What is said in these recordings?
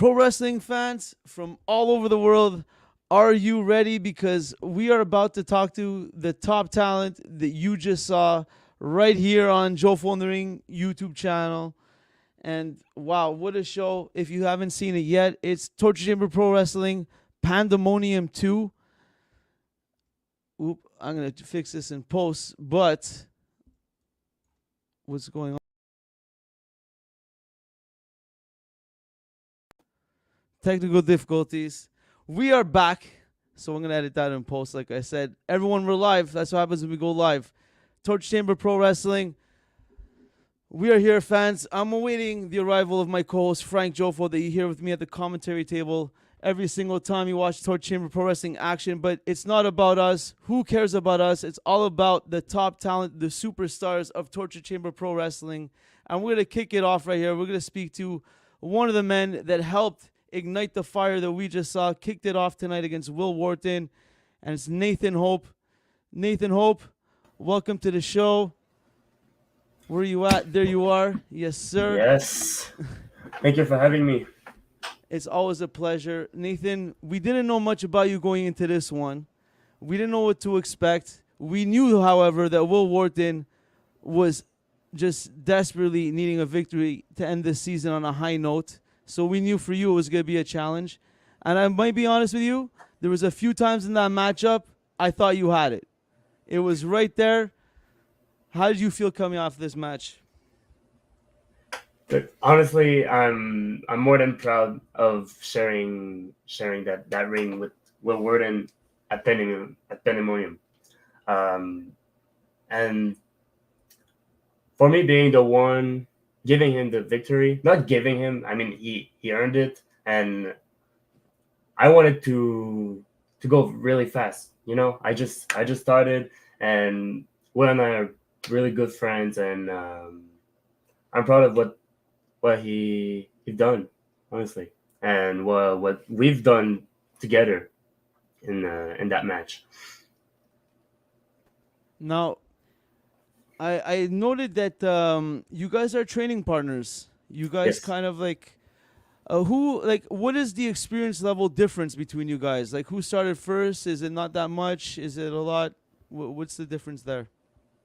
Pro wrestling fans from all over the world, are you ready? Because we are about to talk to the top talent that you just saw right here on Jofo in the Ring YouTube channel. And wow, what a show. If you haven't seen it yet, it's Torture Chamber Pro Wrestling Pandemonium 2. Oop, I'm going to fix this in post, but what's going on? Technical difficulties. We are back, so I'm going to edit that in post, like I said. Everyone, we're live. That's what happens when we go live. Torture Chamber Pro Wrestling. We are here, fans. I'm awaiting the arrival of my co-host, Frank Jofo, that you hear with me at the commentary table every single time you watch Torture Chamber Pro Wrestling action. But it's not about us. Who cares about us? It's all about the top talent, the superstars of Torture Chamber Pro Wrestling. And we're going to kick it off right here. We're going to speak to one of the men that helped ignite the fire that we just saw, kicked it off tonight against Will Wharton, and it's Nathan Hope. Nathan Hope, welcome to the show. Where are you at? There you are. Yes, sir. Yes. Thank you for having me. It's always a pleasure. Nathan, we didn't know much about you going into this one. We didn't know what to expect. We knew, however, that Will Wharton was just desperately needing a victory to end this season on a high note. So we knew for you it was going to be a challenge. And I might be honest with you, there was a few times in that matchup I thought you had it. It was right there. How did you feel coming off this match? But honestly, I'm more than proud of sharing that ring with Will Wharton at Pandemonium. And for me being the one giving him the victory, not giving him, I mean he earned it, and I wanted to go really fast. You know, I just started, and Will and I are really good friends, and I'm proud of what he done, honestly, and what we've done together in that match. Now, I noted that you guys are training partners. You guys Yes. kind of like what is the experience level difference between you guys? Like, who started first? Is it not that much? Is it a lot? What's the difference there?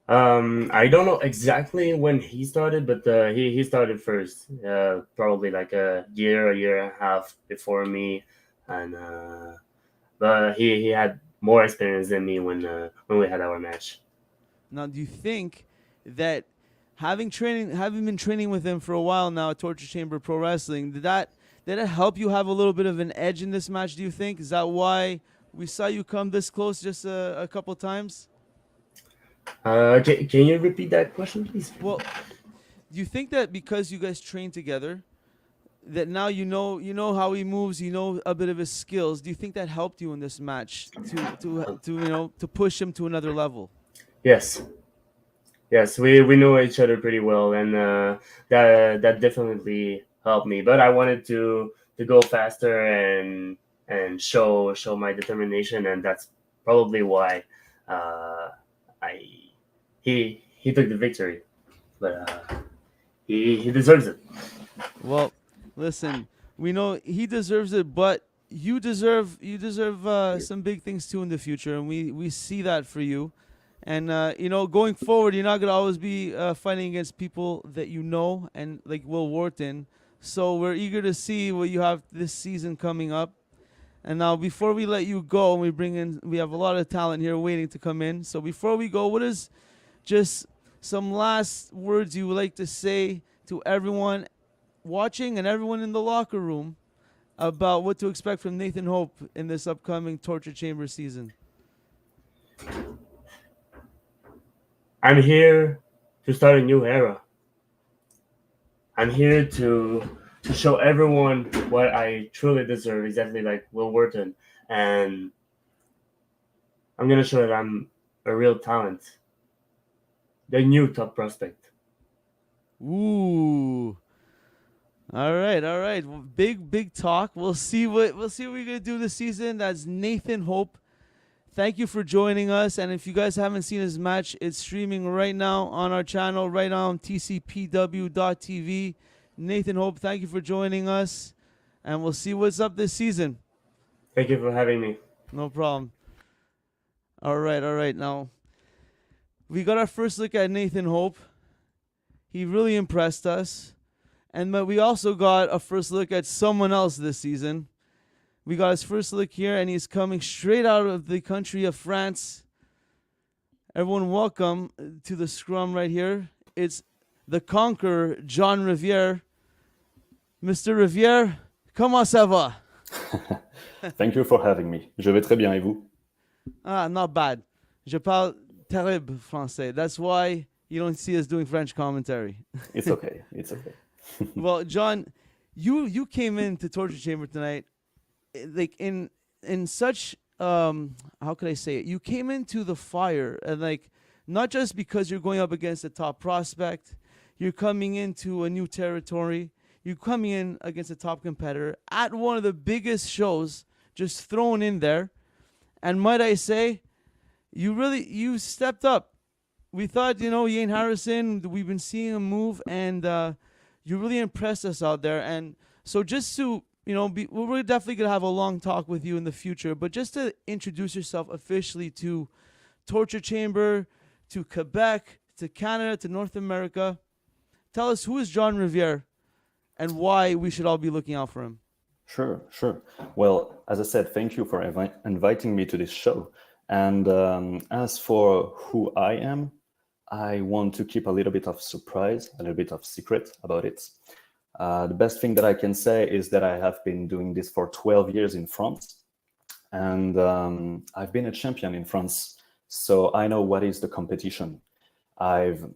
I don't know exactly when he started, but he started first, probably like a year and a half before me, and but he had more experience than me when we had our match. Now, do you think that having been training with him for a while now at Torture Chamber Pro Wrestling, did it help you have a little bit of an edge in this match? Do you think is that why we saw you come this close just a couple times? Can you repeat that question, please? Well, do you think that because you guys train together, that now you know how he moves, you know a bit of his skills? Do you think that helped you in this match to push him to another level? Yes, yes, we know each other pretty well, and that definitely helped me. But I wanted to go faster and show my determination, and that's probably why I he took the victory. But he deserves it. Well, listen, we know he deserves it, but you deserve some big things too in the future, and we see that for you. And going forward, you're not gonna always be fighting against people that you know, and like Will Wharton. So we're eager to see what you have this season coming up. And now, before we let you go, we have a lot of talent here waiting to come in. So before we go, what is just some last words you would like to say to everyone watching and everyone in the locker room about what to expect from Nathan Hope in this upcoming Torture Chamber season? I'm here to start a new era. I'm here to show everyone what I truly deserve, exactly like Will Wharton, and I'm gonna show that I'm a real talent, the new top prospect. Ooh. All right, all right. Well, big talk. We'll see what we're gonna do this season. That's Nathan Hope. Thank you for joining us. And if you guys haven't seen his match, it's streaming right now on our channel, right now on TCPW.tv. Nathan Hope, thank you for joining us. and we'll see what's up this season. Thank you for having me. No problem. All right. Now, we got our first look at Nathan Hope. He really impressed us. And we also got a first look at someone else this season. We got his first look here, and he's coming straight out of the country of France. Everyone, welcome to the scrum right here. It's the conqueror, John Riviere. Mr. Riviere, comment ça va? Thank you for having me. Je vais très bien, et vous? Ah, not bad. Je parle terrible français. That's why you don't see us doing French commentary. It's okay. It's okay. Well, John, you came into Torture Chamber tonight, like in such how could I say it? You came into the fire, and like not just because you're going up against a top prospect, you're coming into a new territory. You're coming in against a top competitor at one of the biggest shows, just thrown in there. And might I say, you stepped up. We thought, Yane Harrison, we've been seeing him move, and you really impressed us out there. And so just to, we're definitely going to have a long talk with you in the future, but just to introduce yourself officially to Torture Chamber, to Quebec, to Canada, to North America, tell us, who is John Riviere and why we should all be looking out for him? Sure. Well, as I said, thank you for inviting me to this show. And as for who I am, I want to keep a little bit of surprise, a little bit of secret about it. The best thing that I can say is that I have been doing this for 12 years in France. And I've been a champion in France, so I know what is the competition. I've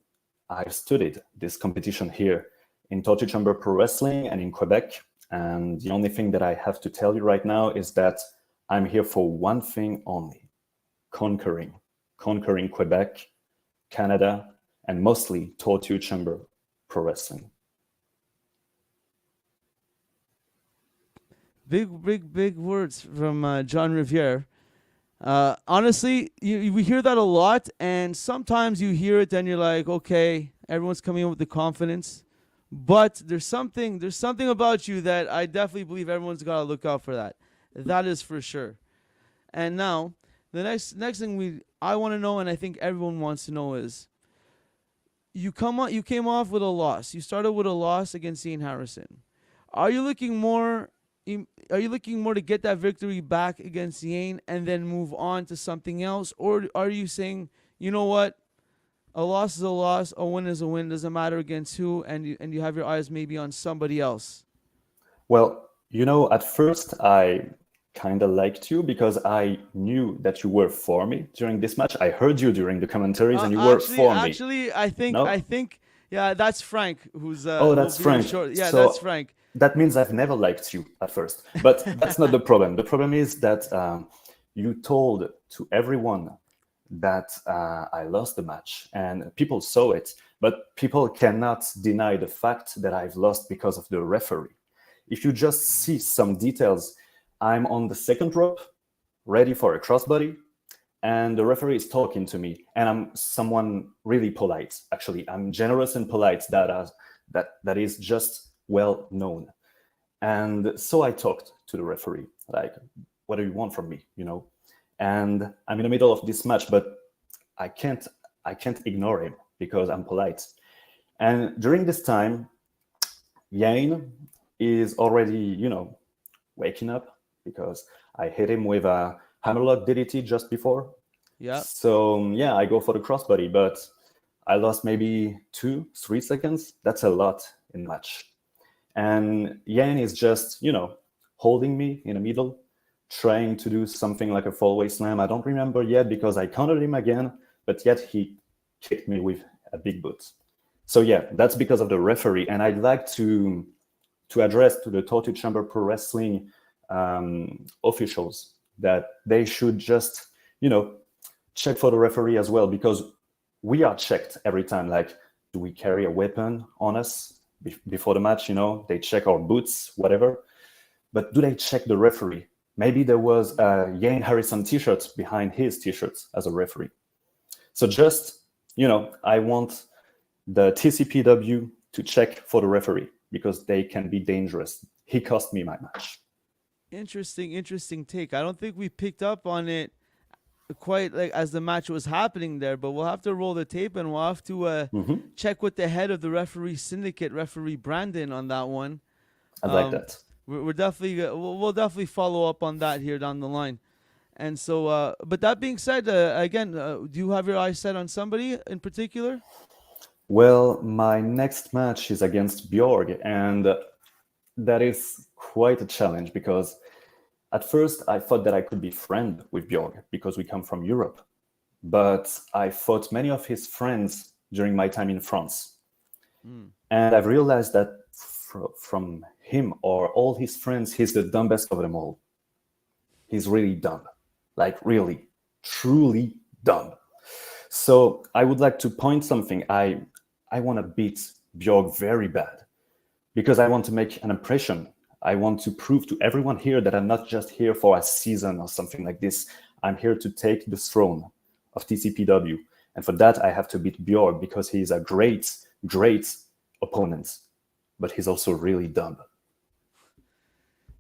studied this competition here in Torture Chamber Pro Wrestling and in Quebec. And the only thing that I have to tell you right now is that I'm here for one thing only: conquering Quebec, Canada, and mostly Torture Chamber Pro Wrestling. Big words from John Riviere. Honestly, we hear that a lot, and sometimes you hear it and you're like, okay, everyone's coming in with the confidence. But there's something about you that I definitely believe everyone's got to look out for that. That is for sure. And now, the next thing I want to know, and I think everyone wants to know, is you came off with a loss. You started with a loss against Ian Harrison. Are you looking more to get that victory back against Ian and then move on to something else, or are you saying, you know what? A loss is a loss, a win is a win, doesn't matter against who, and you have your eyes maybe on somebody else? Well, at first I kind of liked you because I knew that you were for me during this match. I heard you during the commentaries and you were for me. Actually, I think, yeah, that's Frank who's... that's Frank. Yeah, so that's Frank. That means I've never liked you at first, but that's not the problem. The problem is that you told to everyone that I lost the match, and people saw it, but people cannot deny the fact that I've lost because of the referee. If you just see some details, I'm on the second rope, ready for a crossbody, and the referee is talking to me, and I'm someone really polite. Actually, I'm generous and polite. That is just well known. And so I talked to the referee, like, what do you want from me, And I'm in the middle of this match, but I can't ignore him because I'm polite. And during this time, Yane is already, waking up because I hit him with a hammerlock DDT just before. Yeah. So yeah, I go for the crossbody, but I lost maybe 2-3 seconds. That's a lot in match. And Yane is just, holding me in the middle, trying to do something like a fallaway slam. I don't remember yet because I countered him again, but yet he kicked me with a big boot. So yeah, that's because of the referee. And I'd like to address to the Torture Chamber Pro Wrestling officials that they should just, check for the referee as well, because we are checked every time. Like, do we carry a weapon on us before the match? They check our boots, whatever. But do they check the referee? Maybe there was a Yane Harrison t-shirt behind his t-shirts as a referee. So just, I want the TCPW to check for the referee because they can be dangerous. he cost me my match. Interesting take. I don't think we picked up on it quite like as the match was happening there, but we'll have to roll the tape and we'll have to check with the head of the referee syndicate, referee Brandon, on that one. I like that. We're definitely we'll definitely follow up on that here down the line. And so, but that being said, again, do you have your eyes set on somebody in particular? Well, my next match is against Bjorg, and that is quite a challenge because at first I thought that I could be friend with Bjorg because we come from Europe. But I fought many of his friends during my time in France. And I've realized that from him or all his friends, he's the dumbest of them all. He's really dumb. Like really, truly dumb. So I would like to point something. I want to beat Bjorg very bad because I want to make an impression. I want to prove to everyone here that I'm not just here for a season or something like this. I'm here to take the throne of TCPW. And for that, I have to beat Bjorg because he's a great, great opponent. But he's also really dumb.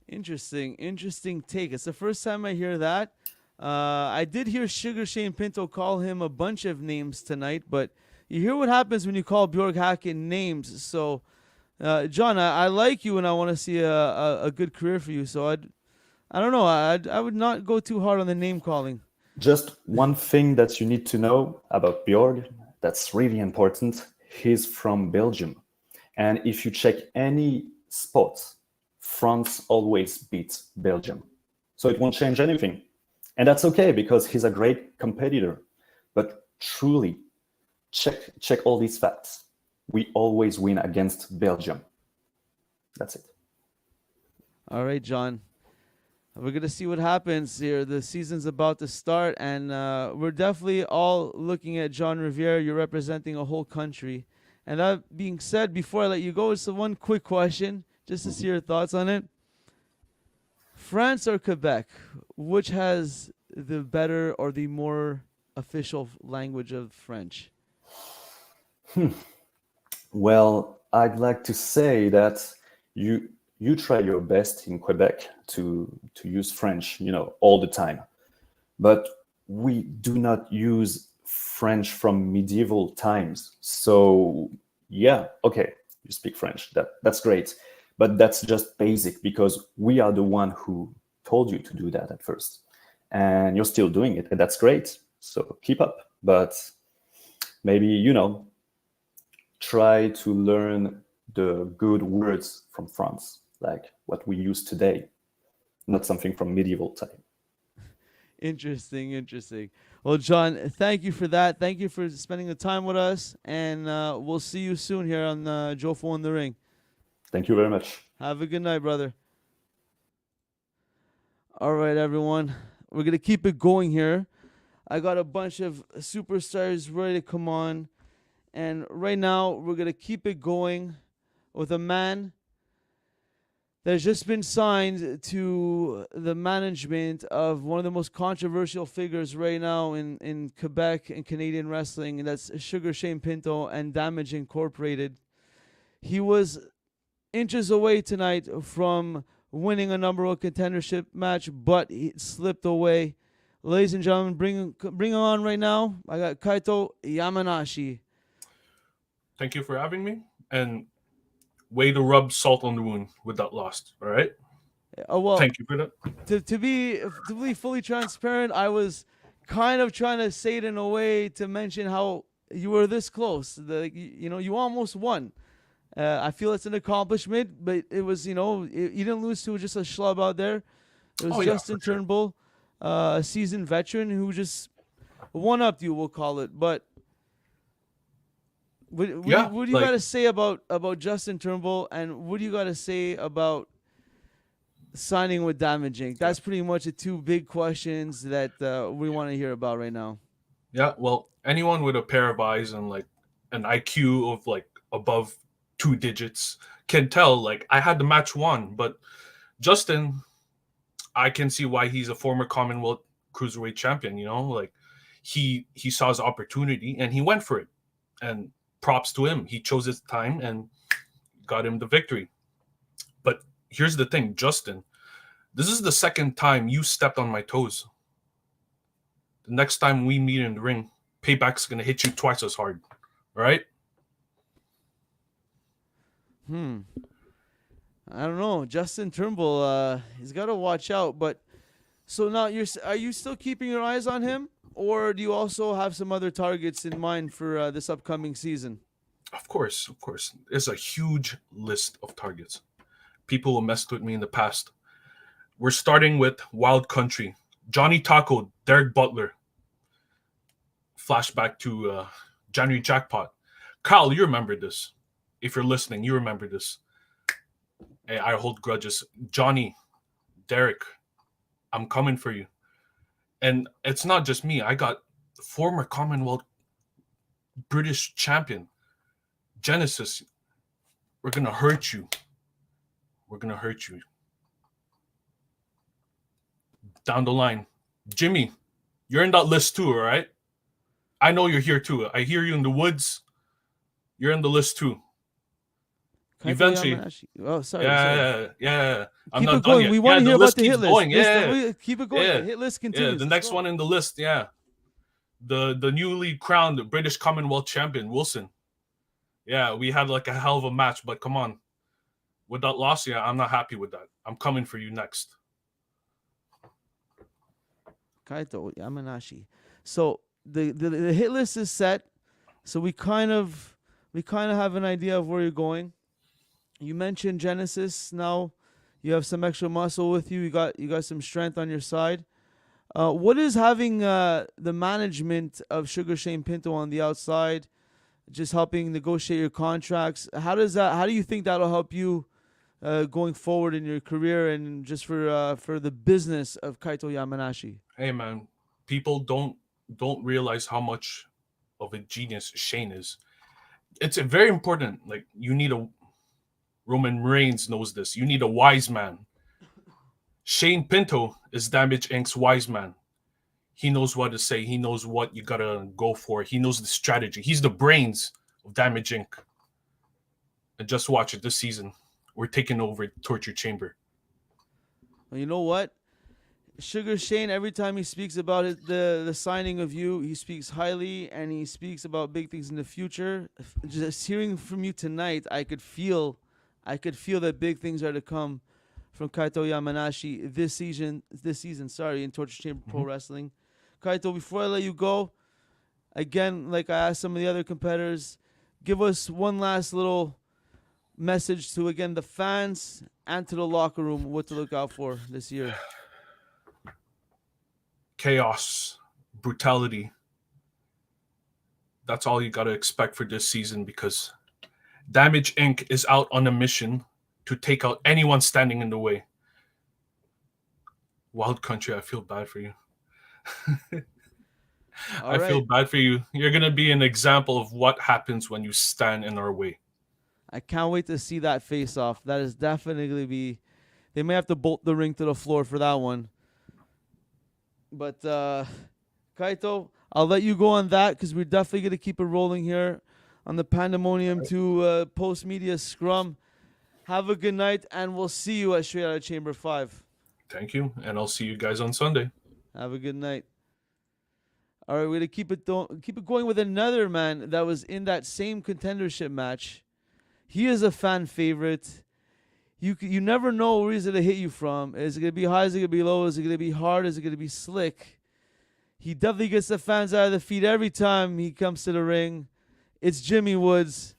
Interesting take. It's the first time I hear that. I did hear Sugar Shane Pinto call him a bunch of names tonight, but you hear what happens when you call Bjorg Hacken names. So, John, I like you and I want to see a good career for you. So I don't know. I would not go too hard on the name calling. Just one thing that you need to know about Bjorg that's really important. He's from Belgium. And if you check any sport, France always beats Belgium. So it won't change anything. And that's okay because he's a great competitor. But truly, check all these facts. We always win against Belgium. That's it. All right, John. We're going to see what happens here. The season's about to start, and we're definitely all looking at John Riviere. You're representing a whole country. And that being said, before I let you go, it's one quick question, just to see your thoughts on it. France or Quebec, which has the better or the more official language of French? Well, I'd like to say that you try your best in Quebec to use French, all the time. But we do not use French from medieval times. So yeah, okay, you speak French. That's great. But that's just basic because we are the one who told you to do that at first. And you're still doing it, and that's great. So keep up. But maybe, try to learn the good words from France, like what we use today, not something from medieval time. Interesting. Well, John, thank you for that. Thank you for spending the time with us, and we'll see you soon here on Jofo in the Ring. Thank you very much. Have a good night, brother. All right, everyone. We're going to keep it going here. I got a bunch of superstars ready to come on. And right now, we're going to keep it going with a man that's just been signed to the management of one of the most controversial figures right now in Quebec and Canadian wrestling, and that's Sugar Shane Pinto and Damage Incorporated. He was inches away tonight from winning a number one contendership match, but he slipped away. Ladies and gentlemen, bring him on right now. I got Kaito Yamanashi. Thank you for having me, and way to rub salt on the wound with that loss. All right. Well, thank you for that. To be fully transparent, I was kind of trying to say it in a way to mention how you were this close. You almost won. I feel it's an accomplishment, but it was, you didn't lose to just a schlub out there. It was Justin Turnbull, a seasoned veteran who just one-upped you, we'll call it. But what do you got to say about Justin Turnbull, and what do you got to say about signing with Damage Inc.? That's pretty much the two big questions that we want to hear about right now. Yeah, well, anyone with a pair of eyes and like an IQ of like above 2 digits can tell, like, I had the match won, but Justin, I can see why he's a former Commonwealth Cruiserweight champion. Like he saw his opportunity and he went for it, and props to him. He chose his time and got him the victory. But here's the thing, Justin. This is the second time you stepped on my toes. The next time we meet in the ring, payback's gonna hit you twice as hard. Right? I don't know. Justin Turnbull, he's got to watch out. But so now are you still keeping your eyes on him, or do you also have some other targets in mind for this upcoming season? Of course. There's a huge list of targets. People who messed with me in the past. We're starting with Wild Country. Johnny Taco, Derek Butler. Flashback to January Jackpot. Kyle, you remember this. If you're listening, you remember this. Hey, I hold grudges. Johnny, Derek, I'm coming for you. And it's not just me. I got former Commonwealth British champion, Genesis. We're going to hurt you. We're going to hurt you. Down the line. Jimmy, you're in that list too, all right? I know you're here too. I hear you in the woods. You're in the list too. Kaito Eventually. Yamanashi. Oh, sorry. Yeah. I'm Keep not it going. done yet. We want to hear about the hit list. Yeah. Keep it going. Yeah. The hit list continues. Yeah, the next one in the list, yeah. The newly crowned British Commonwealth champion, Wilson. Yeah, we had like a hell of a match, but come on. With that loss, yeah, I'm not happy with that. I'm coming for you next. Kaito Yamanashi. So the hit list is set. So we kind of have an idea of where you're going. You mentioned Genesis. Now you have some extra muscle with you. You got some strength on your side. What is having the management of Sugar Shane Pinto on the outside, just helping negotiate your contracts? How do you think that'll help you going forward in your career and just for the business of Kaito Yamanashi? Hey man, people don't realize how much of a genius Shane is. It's a very important. Like, you need a Roman Reigns knows this. You need a wise man. Shane Pinto is Damage Inc.'s wise man. He knows what to say. He knows what you gotta go for. He knows the strategy. He's the brains of Damage Inc. And just watch it this season. We're taking over Torture Chamber. Well, you know what? Sugar Shane, every time he speaks about the signing of you, he speaks highly, and he speaks about big things in the future. Just hearing from you tonight, I could feel that big things are to come from Kaito Yamanashi this season, in Torture Chamber Pro Wrestling. Kaito, before I let you go, again, like I asked some of the other competitors, give us one last little message to, again, the fans and to the locker room, what to look out for this year. Chaos, brutality. That's all you got to expect for this season, because Damage Inc. is out on a mission to take out anyone standing in the way. Wild Country, I feel bad for you. I feel bad for you. You're going to be an example of what happens when you stand in our way. I can't wait to see that face off. That is definitely they may have to bolt the ring to the floor for that one. But Kaito, I'll let you go on that, because we're definitely going to keep it rolling here on the Pandemonium 2 post-media scrum. Have a good night, and we'll see you at Straight Outta Chamber 5. Thank you, and I'll see you guys on Sunday. Have a good night. All right, we're going to keep it going with another man that was in that same contendership match. He is a fan favorite. You never know where he's going to hit you from. Is it going to be high? Is it going to be low? Is it going to be hard? Is it going to be slick? He definitely gets the fans out of the feet every time he comes to the ring. It's Jimmy Woods.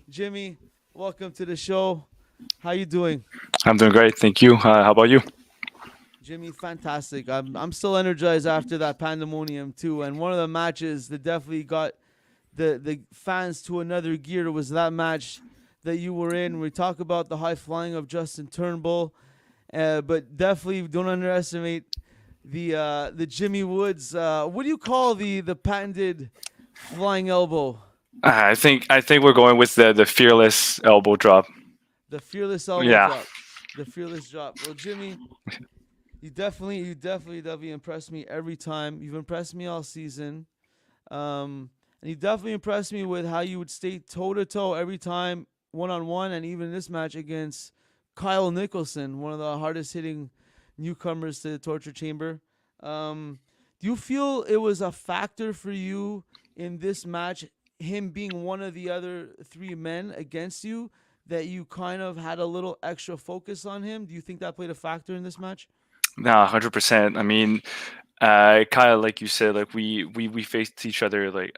Jimmy, welcome to the show. How you doing? I'm doing great. Thank you. How about you? Jimmy, fantastic. I'm still energized after that Pandemonium too. And one of the matches that definitely got the fans to another gear was that match that you were in. We talk about the high flying of Justin Turnbull, but definitely don't underestimate the Jimmy Woods. What do you call the patented flying elbow? I think we're going with the fearless elbow drop. The fearless elbow drop. The fearless drop. Well, Jimmy, you definitely impressed me every time. You've impressed me all season. And you definitely impressed me with how you would stay toe-to-toe every time, one-on-one, and even in this match against Kyle Nicholson, one of the hardest hitting newcomers to the torture chamber. Do you feel it was a factor for you in this match, him being one of the other three men against you, that you kind of had a little extra focus on him? Do you think that played a factor in this match? No, 100%. I mean, Kyle, like you said, like we faced each other like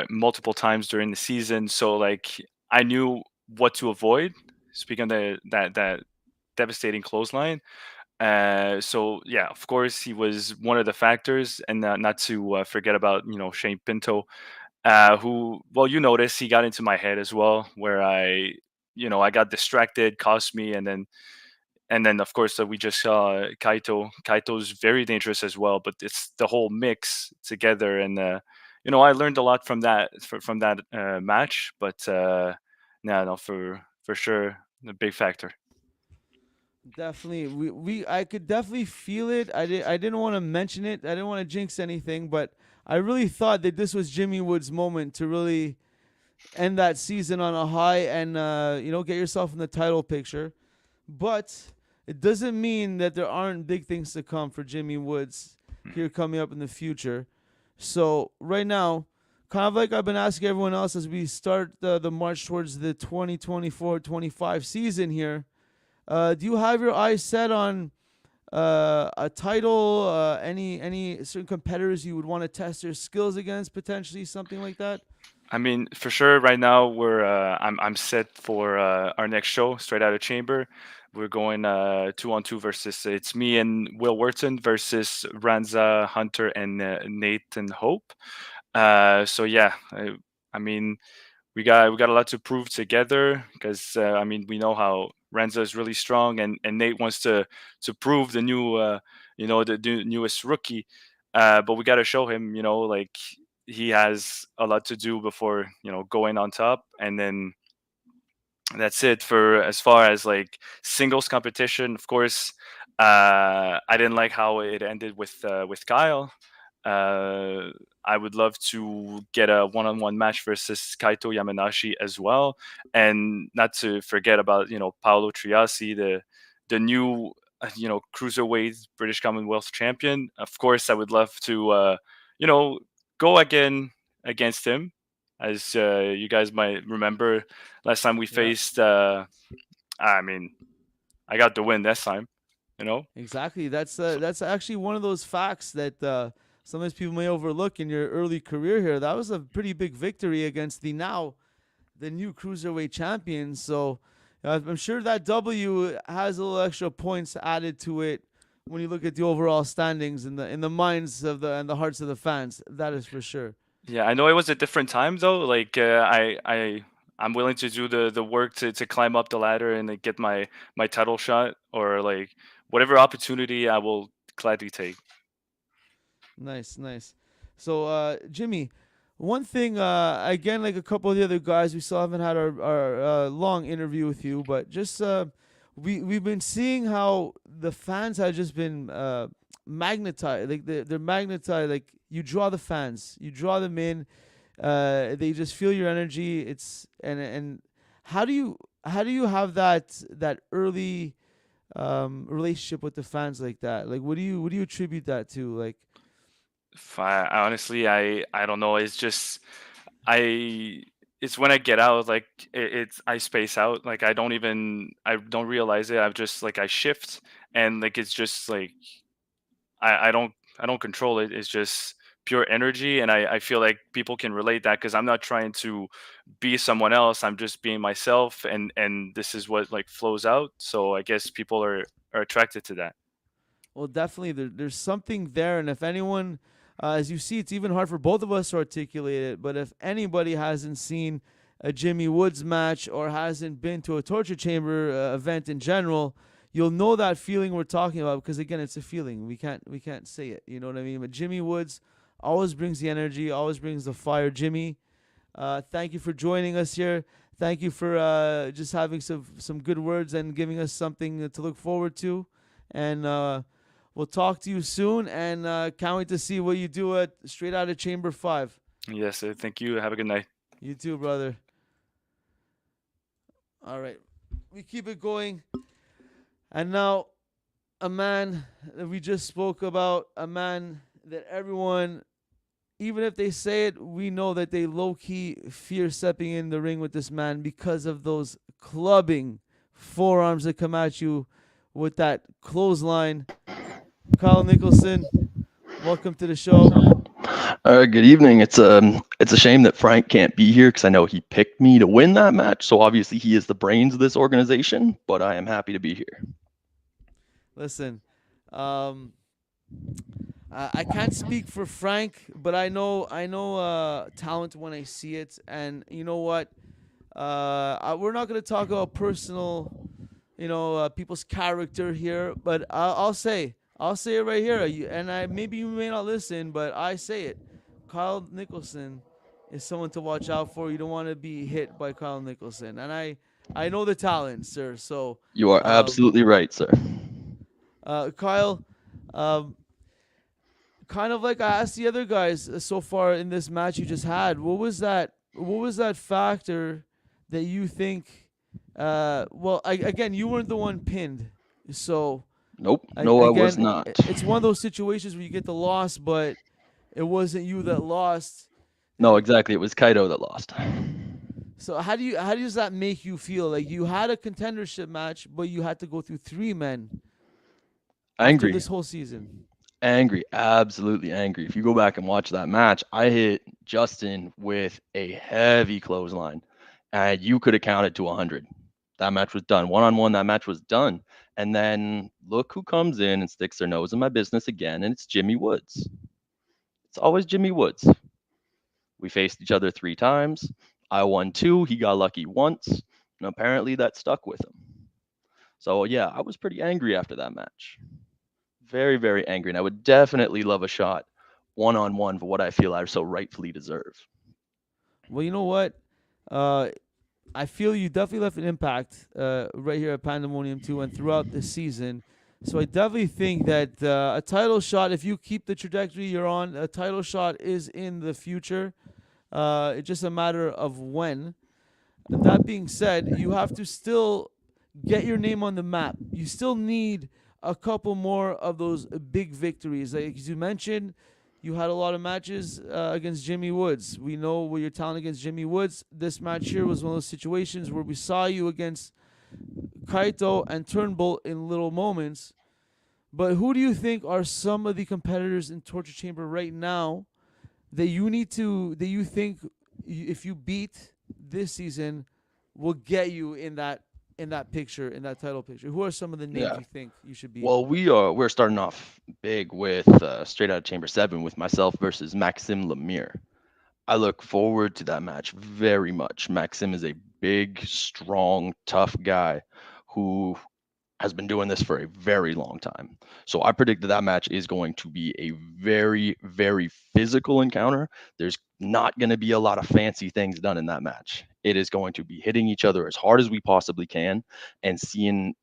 multiple times during the season, so like I knew what to avoid. Speaking of that devastating clothesline. So yeah, of course he was one of the factors, and not to forget about Shane Pinto, who, well, you notice he got into my head as well, where I got distracted, cost me, and then of course we just saw Kaito. Kaito's very dangerous as well, but it's the whole mix together, and I learned a lot from that match. But no, for sure, a big factor. Definitely, I could definitely feel it. I didn't want to mention it. I didn't want to jinx anything, but I really thought that this was Jimmy Woods' moment to really end that season on a high and get yourself in the title picture. But it doesn't mean that there aren't big things to come for Jimmy Woods here coming up in the future. So right now, kind of like I've been asking everyone else as we start the march towards the 2024-25 season here, do you have your eyes set on a title, any certain competitors you would want to test your skills against, potentially, something like that? I mean, for sure. Right now, I'm set for our next show, Straight Out of Chamber. We're going 2-on-2 versus, it's me and Will Wharton versus Ranza, Hunter, and Nate and Hope. So yeah, I mean, we got a lot to prove together, because I mean, we know how Ranza is really strong, and Nate wants to prove the newest rookie. But we got to show him, like, he has a lot to do before going on top, and then that's it. For as far as like singles competition, of course, I didn't like how it ended with Kyle. uh, I would love to get a one-on-one match versus Kaito Yamanashi as well, and not to forget about Paolo Triassi, the new cruiserweight British Commonwealth champion. Of course, I would love to you know go again against him, as you guys might remember last time we Yeah. faced. I mean, I got the win this time. Exactly. That's actually one of those facts that sometimes people may overlook in your early career here. That was a pretty big victory against the new cruiserweight champion. So I'm sure that W has a little extra points added to it when you look at the overall standings in the minds of and the hearts of the fans. That is for sure. Yeah, I know it was a different time though. Like I'm willing to do the work to climb up the ladder and like, get my title shot, or like whatever opportunity I will gladly take. Nice, nice. So, Jimmy, one thing, again, like a couple of the other guys, we still haven't had our long interview with you, but just we've been seeing how the fans have just been magnetized. Like they're magnetized. Like you draw the fans, you draw them in. They just feel your energy. And how do you have that early relationship with the fans like that? Like what do you attribute that to? Like Honestly, I don't know. It's just I. It's when I get out, like it's I space out. Like I don't realize it. I shift, and like it's just like I don't control it. It's just pure energy, and I feel like people can relate that, because I'm not trying to be someone else. I'm just being myself, and this is what like flows out. So I guess people are attracted to that. well, definitely there's something there, and if anyone, as you see, it's even hard for both of us to articulate it. But if anybody hasn't seen a Jimmy Woods match or hasn't been to a torture chamber event in general, you'll know that feeling we're talking about, because again, it's a feeling. We can't say it. You know what I mean? But Jimmy Woods always brings the energy, always brings the fire. Jimmy, thank you for joining us here. Thank you for just having some good words and giving us something to look forward to. And we'll talk to you soon, and can't wait to see what you do at Straight Out of Chamber 5. Yes, thank you. Have a good night. You too, brother. All right. We keep it going. And now, a man that we just spoke about, a man that everyone, even if they say it, we know that they low key fear stepping in the ring with this man because of those clubbing forearms that come at you with that clothesline. Kyle Nicholson, welcome to the show. Good evening. It's a shame that Frank can't be here because I know he picked me to win that match. So obviously he is the brains of this organization, but I am happy to be here. Listen, I can't speak for Frank, but I know talent when I see it, and you know what? We're not gonna talk about personal, people's character here, but I'll say it right here, and maybe you may not listen, but I say it. Kyle Nicholson is someone to watch out for. You don't want to be hit by Kyle Nicholson, and I know the talent, sir. So You are absolutely right, sir. Kyle, kind of like I asked the other guys so far in this match you just had, what was that factor that you think? Again, you weren't the one pinned, so Nope. No, I was again, not. it's one of those situations where you get the loss, but it wasn't you that lost. No, exactly. It was Kaito that lost. So how does that make you feel? Like you had a contendership match, but you had to go through 3 men after Angry. this whole season. Angry. Absolutely angry. If you go back and watch that match, I hit Justin with a heavy clothesline, and you could have counted to 100. That match was done. One-on-one, that match was done. And then look who comes in and sticks their nose in my business again, and it's Jimmy Woods. It's always Jimmy Woods. We faced each other 3 times. I won 2. He got lucky once, and apparently that stuck with him. So yeah, I was pretty angry after that match. Very, very angry, and I would definitely love a shot one-on-one for what I feel I so rightfully deserve. Well, you know what? I feel you definitely left an impact right here at Pandemonium 2 and throughout the season. So I definitely think that a title shot, if you keep the trajectory you're on, a title shot is in the future. It's just a matter of when. That being said, you have to still get your name on the map. You still need a couple more of those big victories. Like as you mentioned, you had a lot of matches against Jimmy Woods. We know what your talent against Jimmy Woods. This match here was one of those situations where we saw you against Kaito and Turnbull in little moments. But who do you think are some of the competitors in Torture Chamber right now that you think if you beat this season will get you in that picture, in that title picture? Who are some of the names you think you should beat? Well, we're starting off big with straight out of Chamber 7 with myself versus Maxim Lemire. I look forward to that match very much. Maxim is a big, strong, tough guy who has been doing this for a very long time. So I predict that match is going to be a very, very physical encounter. There's not going to be a lot of fancy things done in that match. It is going to be hitting each other as hard as we possibly can and seeing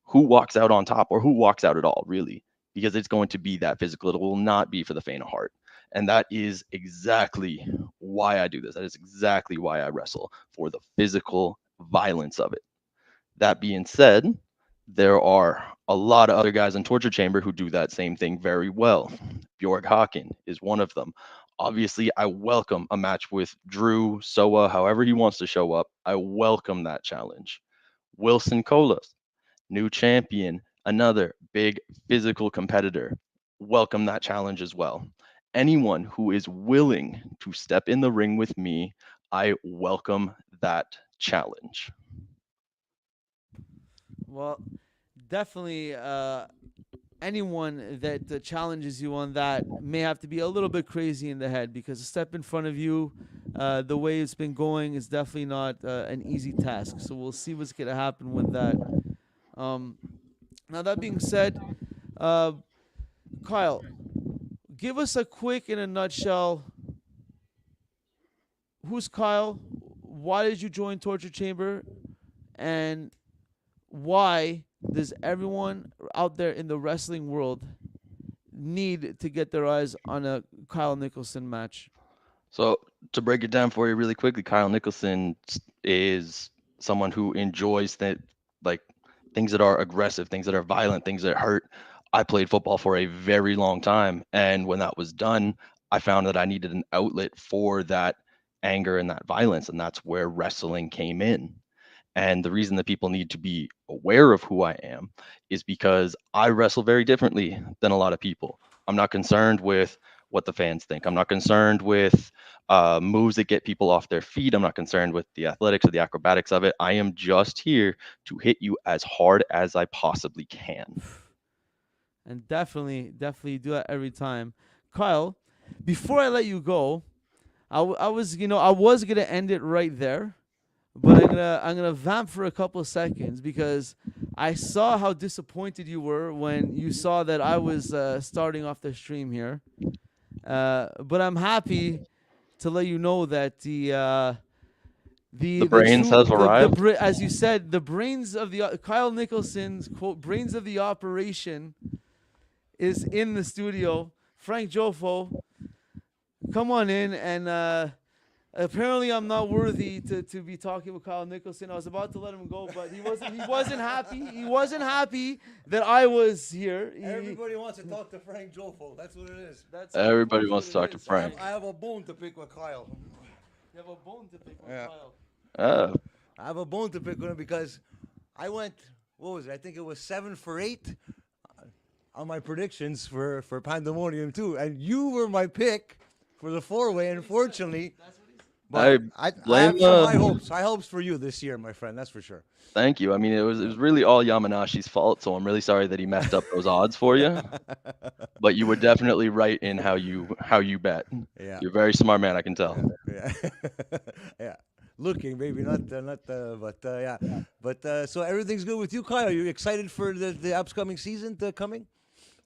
who walks out on top or who walks out at all, really, because it's going to be that physical. It will not be for the faint of heart. And that is exactly why I do this. That is exactly why I wrestle, for the physical violence of it. That being said, there are a lot of other guys in Torture Chamber who do that same thing very well. Bjorg Haken is one of them. Obviously, I welcome a match with Drew, Soa, however he wants to show up. I welcome that challenge. Wilson Colas, new champion, another big physical competitor. Welcome that challenge as well. Anyone who is willing to step in the ring with me, I welcome that challenge. Well, definitely anyone that challenges you on that may have to be a little bit crazy in the head, because a step in front of you, the way it's been going, is definitely not an easy task. So we'll see what's going to happen with that. Now, that being said, Kyle, give us a quick, in a nutshell, who's Kyle? Why did you join Torture Chamber? And why does everyone out there in the wrestling world need to get their eyes on a Kyle Nicholson match? So to break it down for you really quickly, Kyle Nicholson is someone who enjoys that, like, things that are aggressive, things that are violent, things that hurt. I played football for a very long time, and when that was done, I found that I needed an outlet for that anger and that violence, and that's where wrestling came in. And the reason that people need to be aware of who I am is because I wrestle very differently than a lot of people. I'm not concerned with what the fans think. I'm not concerned with moves that get people off their feet. I'm not concerned with the athletics or the acrobatics of it. I am just here to hit you as hard as I possibly can. And definitely do that every time. Kyle, before I let you go, I was gonna end it right there, but I'm gonna vamp for a couple of seconds because I saw how disappointed you were when you saw that I was starting off the stream here. But I'm happy to let you know that the brains has arrived. as you said, the brains of the Kyle Nicholson's quote brains of the operation is in the studio. Frank Jofo, come on in. And apparently I'm not worthy to be talking with Kyle Nicholson. I was about to let him go, but he wasn't happy. He wasn't happy that I was here. Everybody wants to talk to Frank Jofo. That's what it is. Everybody wants to talk to Frank. I have a bone to pick with Kyle. You have a bone to pick with Kyle. I have a bone to pick with him because I went, what was it? I think it was 7 for 8 on my predictions for Pandemonium 2. And you were my pick for the 4-way, unfortunately. But I have some high hopes. High hopes for you this year, my friend. That's for sure. Thank you. I mean, it was really all Yamanashi's fault, so I'm really sorry that he messed up those odds for you. But you were definitely right in how you bet. Yeah. You're a very smart man, I can tell. Yeah. Yeah. Looking, maybe not, but yeah. But so everything's good with you, Kyle. Are you excited for the upcoming season coming?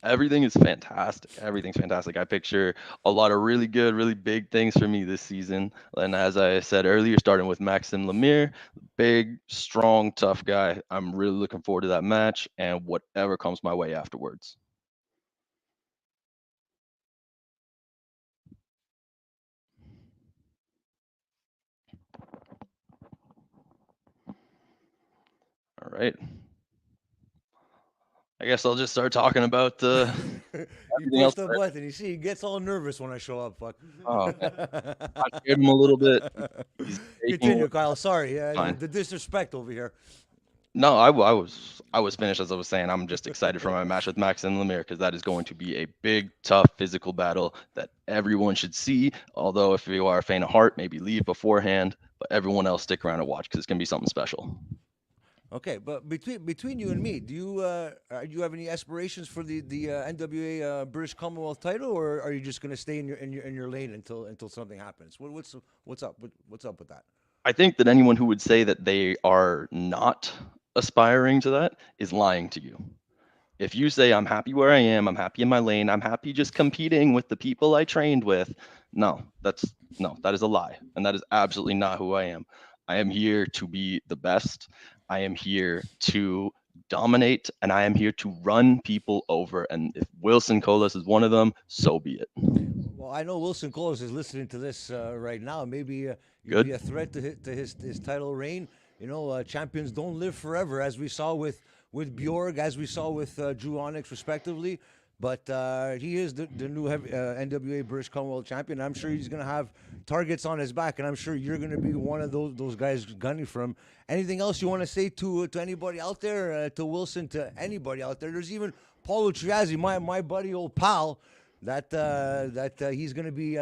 Everything is fantastic. Everything's fantastic. I picture a lot of really good, really big things for me this season. And as I said earlier, starting with Maxime Lemire, big, strong, tough guy. I'm really looking forward to that match and whatever comes my way afterwards. All right. I guess I'll just start talking about You everything push else. the button. You see, he gets all nervous when I show up. Fuck. Oh, I scared him a little bit. He's Continue, Kyle. Sorry, Fine. the disrespect over here. No, I was finished as I was saying. I'm just excited for my match with Maxime Lemire because that is going to be a big, tough, physical battle that everyone should see. Although if you are a faint of heart, maybe leave beforehand. But everyone else stick around and watch because it's gonna be something special. Okay, but between you and me, do you have any aspirations for the NWA British Commonwealth title, or are you just going to stay in your lane until something happens? What's up? What's up with that? I think that anyone who would say that they are not aspiring to that is lying to you. If you say I'm happy where I am, I'm happy in my lane, I'm happy just competing with the people I trained with, that is a lie, and that is absolutely not who I am. I am here to be the best. I am here to dominate, and I am here to run people over. And if Wilson Colas is one of them, so be it. Well, I know Wilson Colas is listening to this right now. Maybe you'd be a threat to his title reign. You know, champions don't live forever, as we saw with Bjorg, as we saw with Drew Onyx, respectively. But he is the new NWA British Commonwealth champion. I'm sure he's going to have targets on his back, and I'm sure you're going to be one of those guys gunning for him. Anything else you want to say to anybody out there, to Wilson, to anybody out there? There's even Paolo Triassi, my buddy, old pal, that he's going to be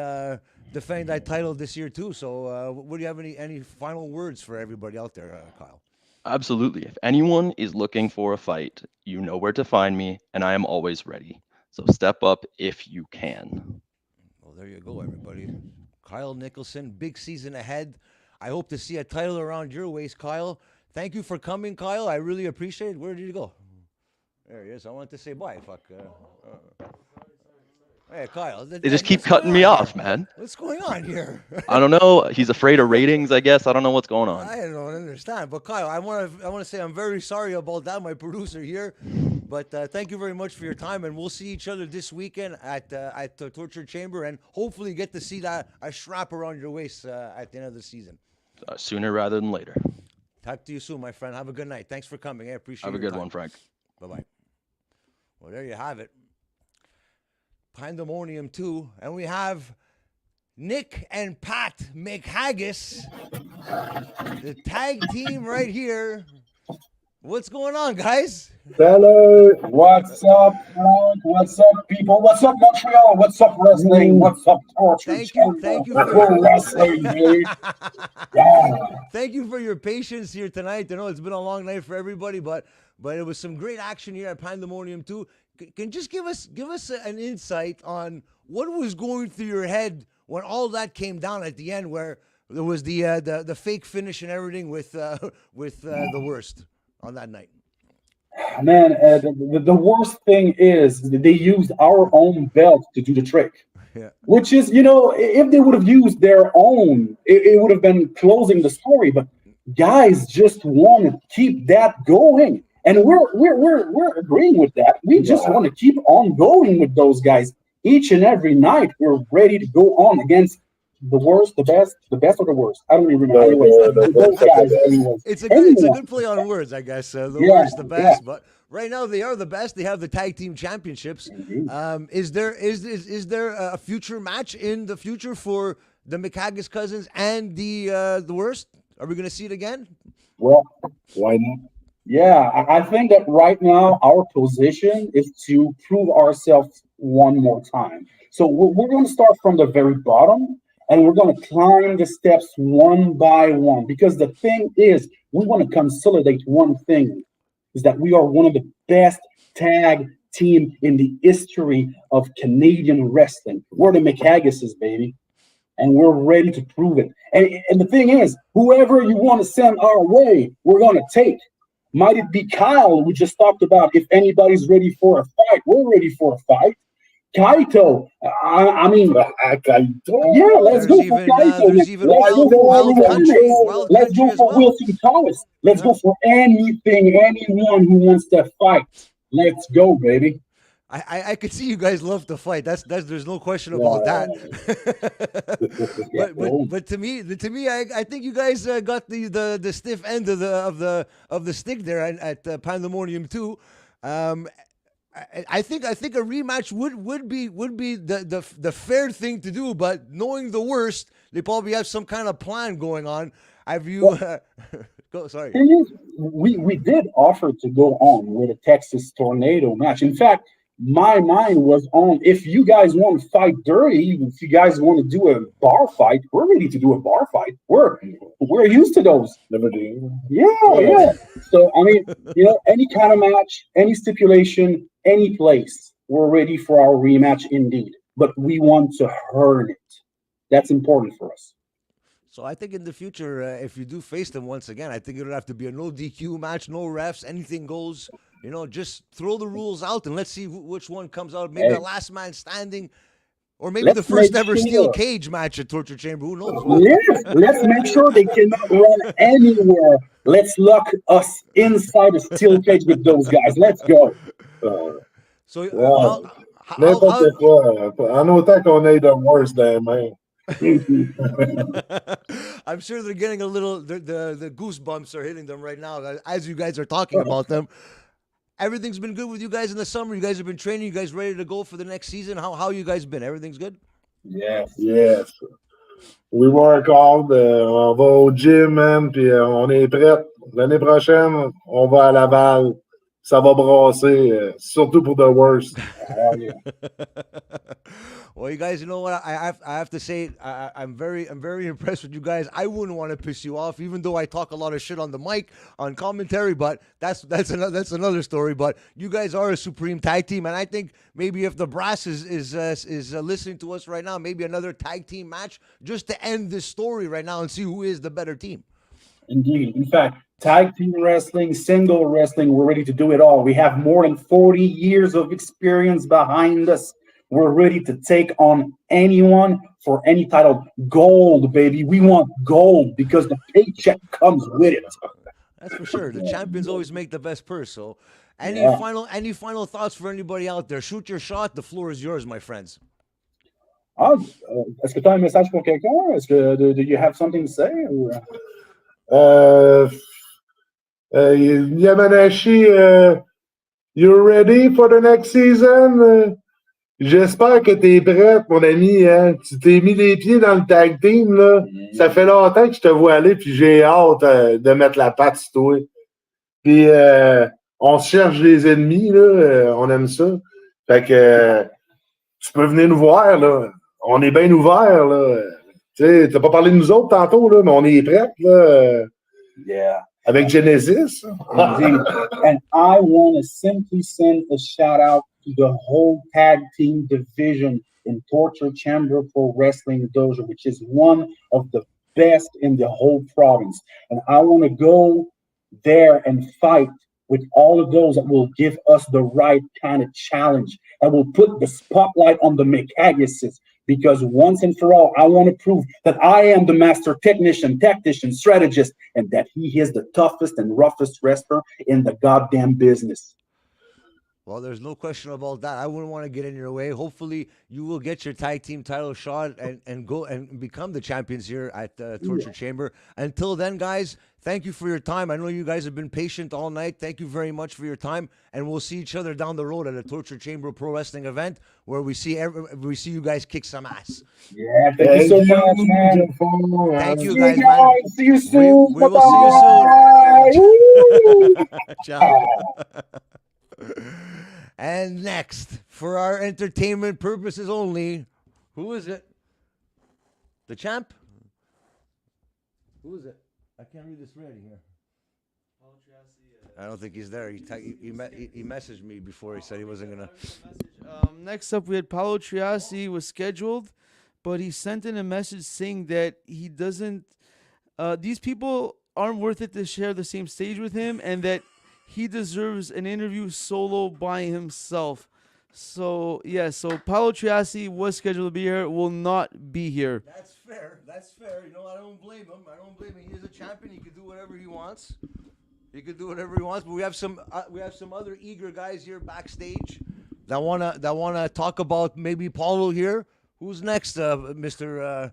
defending that title this year too. So, would you have any final words for everybody out there, Kyle? Absolutely. If anyone is looking for a fight, you know where to find me, and I am always ready. So step up if you can. Well, there you go, everybody. Kyle Nicholson, big season ahead. I hope to see a title around your waist, Kyle. Thank you for coming, Kyle. I really appreciate it. Where did you go? There he is. I wanted to say bye. Fuck. Hey, Kyle. They just keep cutting me off, man. What's going on here? I don't know. He's afraid of ratings, I guess. I don't know what's going on. I don't understand. But Kyle, I want to say I'm very sorry about that, my producer here. But thank you very much for your time, and we'll see each other this weekend at the Torture Chamber, and hopefully get to see a strap around your waist at the end of the season. Sooner rather than later. Talk to you soon, my friend. Have a good night. Thanks for coming. I appreciate it. Have a good one, Frank. Bye-bye. Well, there you have it. Pandemonium 2. And we have Nick and Pat McHaggis, the tag team right here. What's going on, guys? Hello, what's up, Frank? What's up, people? What's up, Montreal? What's up, wrestling? What's up, torture? Thank you for wrestling, dude. Yeah. Thank you for your patience here tonight. I know it's been a long night for everybody, but it was some great action here at Pandemonium 2. Can just give us an insight on what was going through your head when all that came down at the end, where there was the fake finish and everything with the worst on that night. Man, the worst thing is they used our own belt to do the trick. Yeah. Which is, if they would have used their own, it would have been closing the story. But guys just want to keep that going, and we're agreeing with that. We just want to keep on going with those guys each and every night. We're ready to go on against the worst, the best or the worst. I don't even remember. Anyways, those guys, anyways. It's a good play on words, I guess. The worst, the best, but. Right now, they are the best. They have the tag team championships. Is there a future match in the future for the McHaggis cousins and the worst? Are we going to see it again? Well, why not? Yeah, I think that right now our position is to prove ourselves one more time. So we're going to start from the very bottom, and we're going to climb the steps one by one. Because the thing is, we want to consolidate one thing. Is that we are one of the best tag team in the history of Canadian wrestling. We're the McHaggises, baby. And we're ready to prove it. And the thing is, whoever you want to send our way, we're going to take. Might it be Kyle, we just talked about, if anybody's ready for a fight, we're ready for a fight. Kaito, Kaito. Yeah, let's go for Kaito. Let's go for Wilson Thomas. Let's go for anyone who wants to fight. Let's go, baby. I could see you guys love to fight. There's no question about that. but to me, I think you guys got the stiff end of the stick there at Pandemonium 2. I think a rematch would be the fair thing to do, but knowing the worst, they probably have some kind of plan going on. Have you? Sorry. We did offer to go on with a Texas Tornado match. In fact, my mind was on, if you guys want to fight dirty, if you guys want to do a bar fight, we're ready to do a bar fight. We're used to those. Never do. Yeah. So I mean, any kind of match, any stipulation, any place, we're ready for our rematch indeed. But we want to earn it. That's important for us. So I think in the future, if you do face them once again, I think it'll have to be a no DQ match, no refs, anything goes. Just throw the rules out and let's see which one comes out. Maybe a last man standing, or maybe the first ever steel cage match at Torture Chamber. Who knows? Yeah, let's make sure they cannot run anywhere. Let's lock us inside a steel cage with those guys. Let's go. N'importe quoi. En autant qu'on ait the worst des mains. I'm sure they're getting a little, the goosebumps are hitting them right now as you guys are talking about them. Everything's been good with you guys in the summer. You guys have been training. You guys ready to go for the next season? How you guys been? Everything's good? Yes. We work hard. On va au gym, man, puis on est prêt. L'année prochaine, on va à Laval. Ça va brasser, surtout pour the worst. Well, you guys, you know what? I have to say, I'm very impressed with you guys. I wouldn't want to piss you off, even though I talk a lot of shit on the mic, on commentary. But that's another story. But you guys are a supreme tag team, and I think maybe if the brass is listening to us right now, maybe another tag team match just to end this story right now and see who is the better team. Indeed. In fact, tag team wrestling, single wrestling, we're ready to do it all. We have more than 40 years of experience behind us. We're ready to take on anyone for any title. Gold, baby. We want gold because the paycheck comes with it. That's for sure. The champions always make the best purse. So any final thoughts for anybody out there? Shoot your shot. The floor is yours, my friends. Est-ce que tu as un message pour quelqu'un? Do you have something to say? Yamanashi, you ready for the next season? J'espère que t'es prête, mon ami. Hein? Tu t'es mis les pieds dans le tag team, là. Ça fait longtemps que je te vois aller, puis j'ai hâte de mettre la patte sur toi. Puis on se cherche des ennemis, là. On aime ça. Fait que tu peux venir nous voir, là. On est bien ouverts, là. Tu sais, t'as pas parlé de nous autres tantôt, là, mais on est prêts, là. Yeah. Avec Genesis. Indeed. And I want to simply send a shout out to the whole tag team division in Torture Chamber Pro Wrestling Dojo, which is one of the best in the whole province. And I want to go there and fight with all of those that will give us the right kind of challenge, that will put the spotlight on the McHaggises. Because once and for all, I want to prove that I am the master technician, tactician, strategist, and that he is the toughest and roughest wrestler in the goddamn business. Well, there's no question about that. I wouldn't want to get in your way. Hopefully, you will get your tag team title shot and go and become the champions here at Torture Chamber. Until then, guys, thank you for your time. I know you guys have been patient all night. Thank you very much for your time, and we'll see each other down the road at a Torture Chamber Pro Wrestling event where we see you guys kick some ass. Yeah, thank you so much, man. Thank you, guys, man. See you soon. We will see you soon. Ciao. And next, for our entertainment purposes only, who is it? The champ? Who is it? I can't read this right here. I don't think he's there. He messaged me before. He said he wasn't gonna. Next up, we had Paolo Triassi was scheduled, but he sent in a message saying that he doesn't. These people aren't worth it to share the same stage with him, and that he deserves an interview solo by himself. So, yeah, so Paolo Triassi was scheduled to be here, will not be here. That's fair. That's fair. You know, I don't blame him. He is a champion. He can do whatever he wants. But we have some other eager guys here backstage that wanna talk about maybe Paulo here. Who's next, Mr.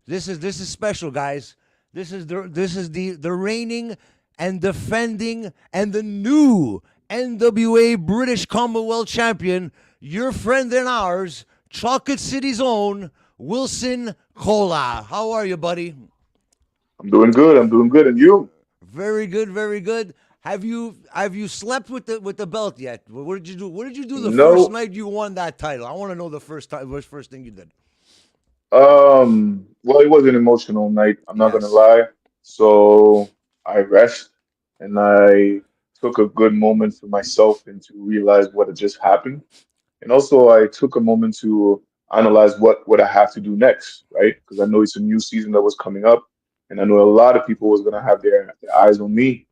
This is special, guys. This is the reigning and defending and the new NWA British Commonwealth champion, your friend and ours, Chocolate City's own Wilson Cola. How are you, buddy? I'm doing good. And you? Very good, very good. Have you slept with the belt yet? What did you do? What did you do the first night you won that title? I want to know the first thing you did. Well, it was an emotional night. I'm not gonna lie. So I rest and I took a good moment for myself and to realize what had just happened. And also I took a moment to analyze what I have to do next, right? Because I know it's a new season that was coming up, and I know a lot of people was gonna have their eyes on me.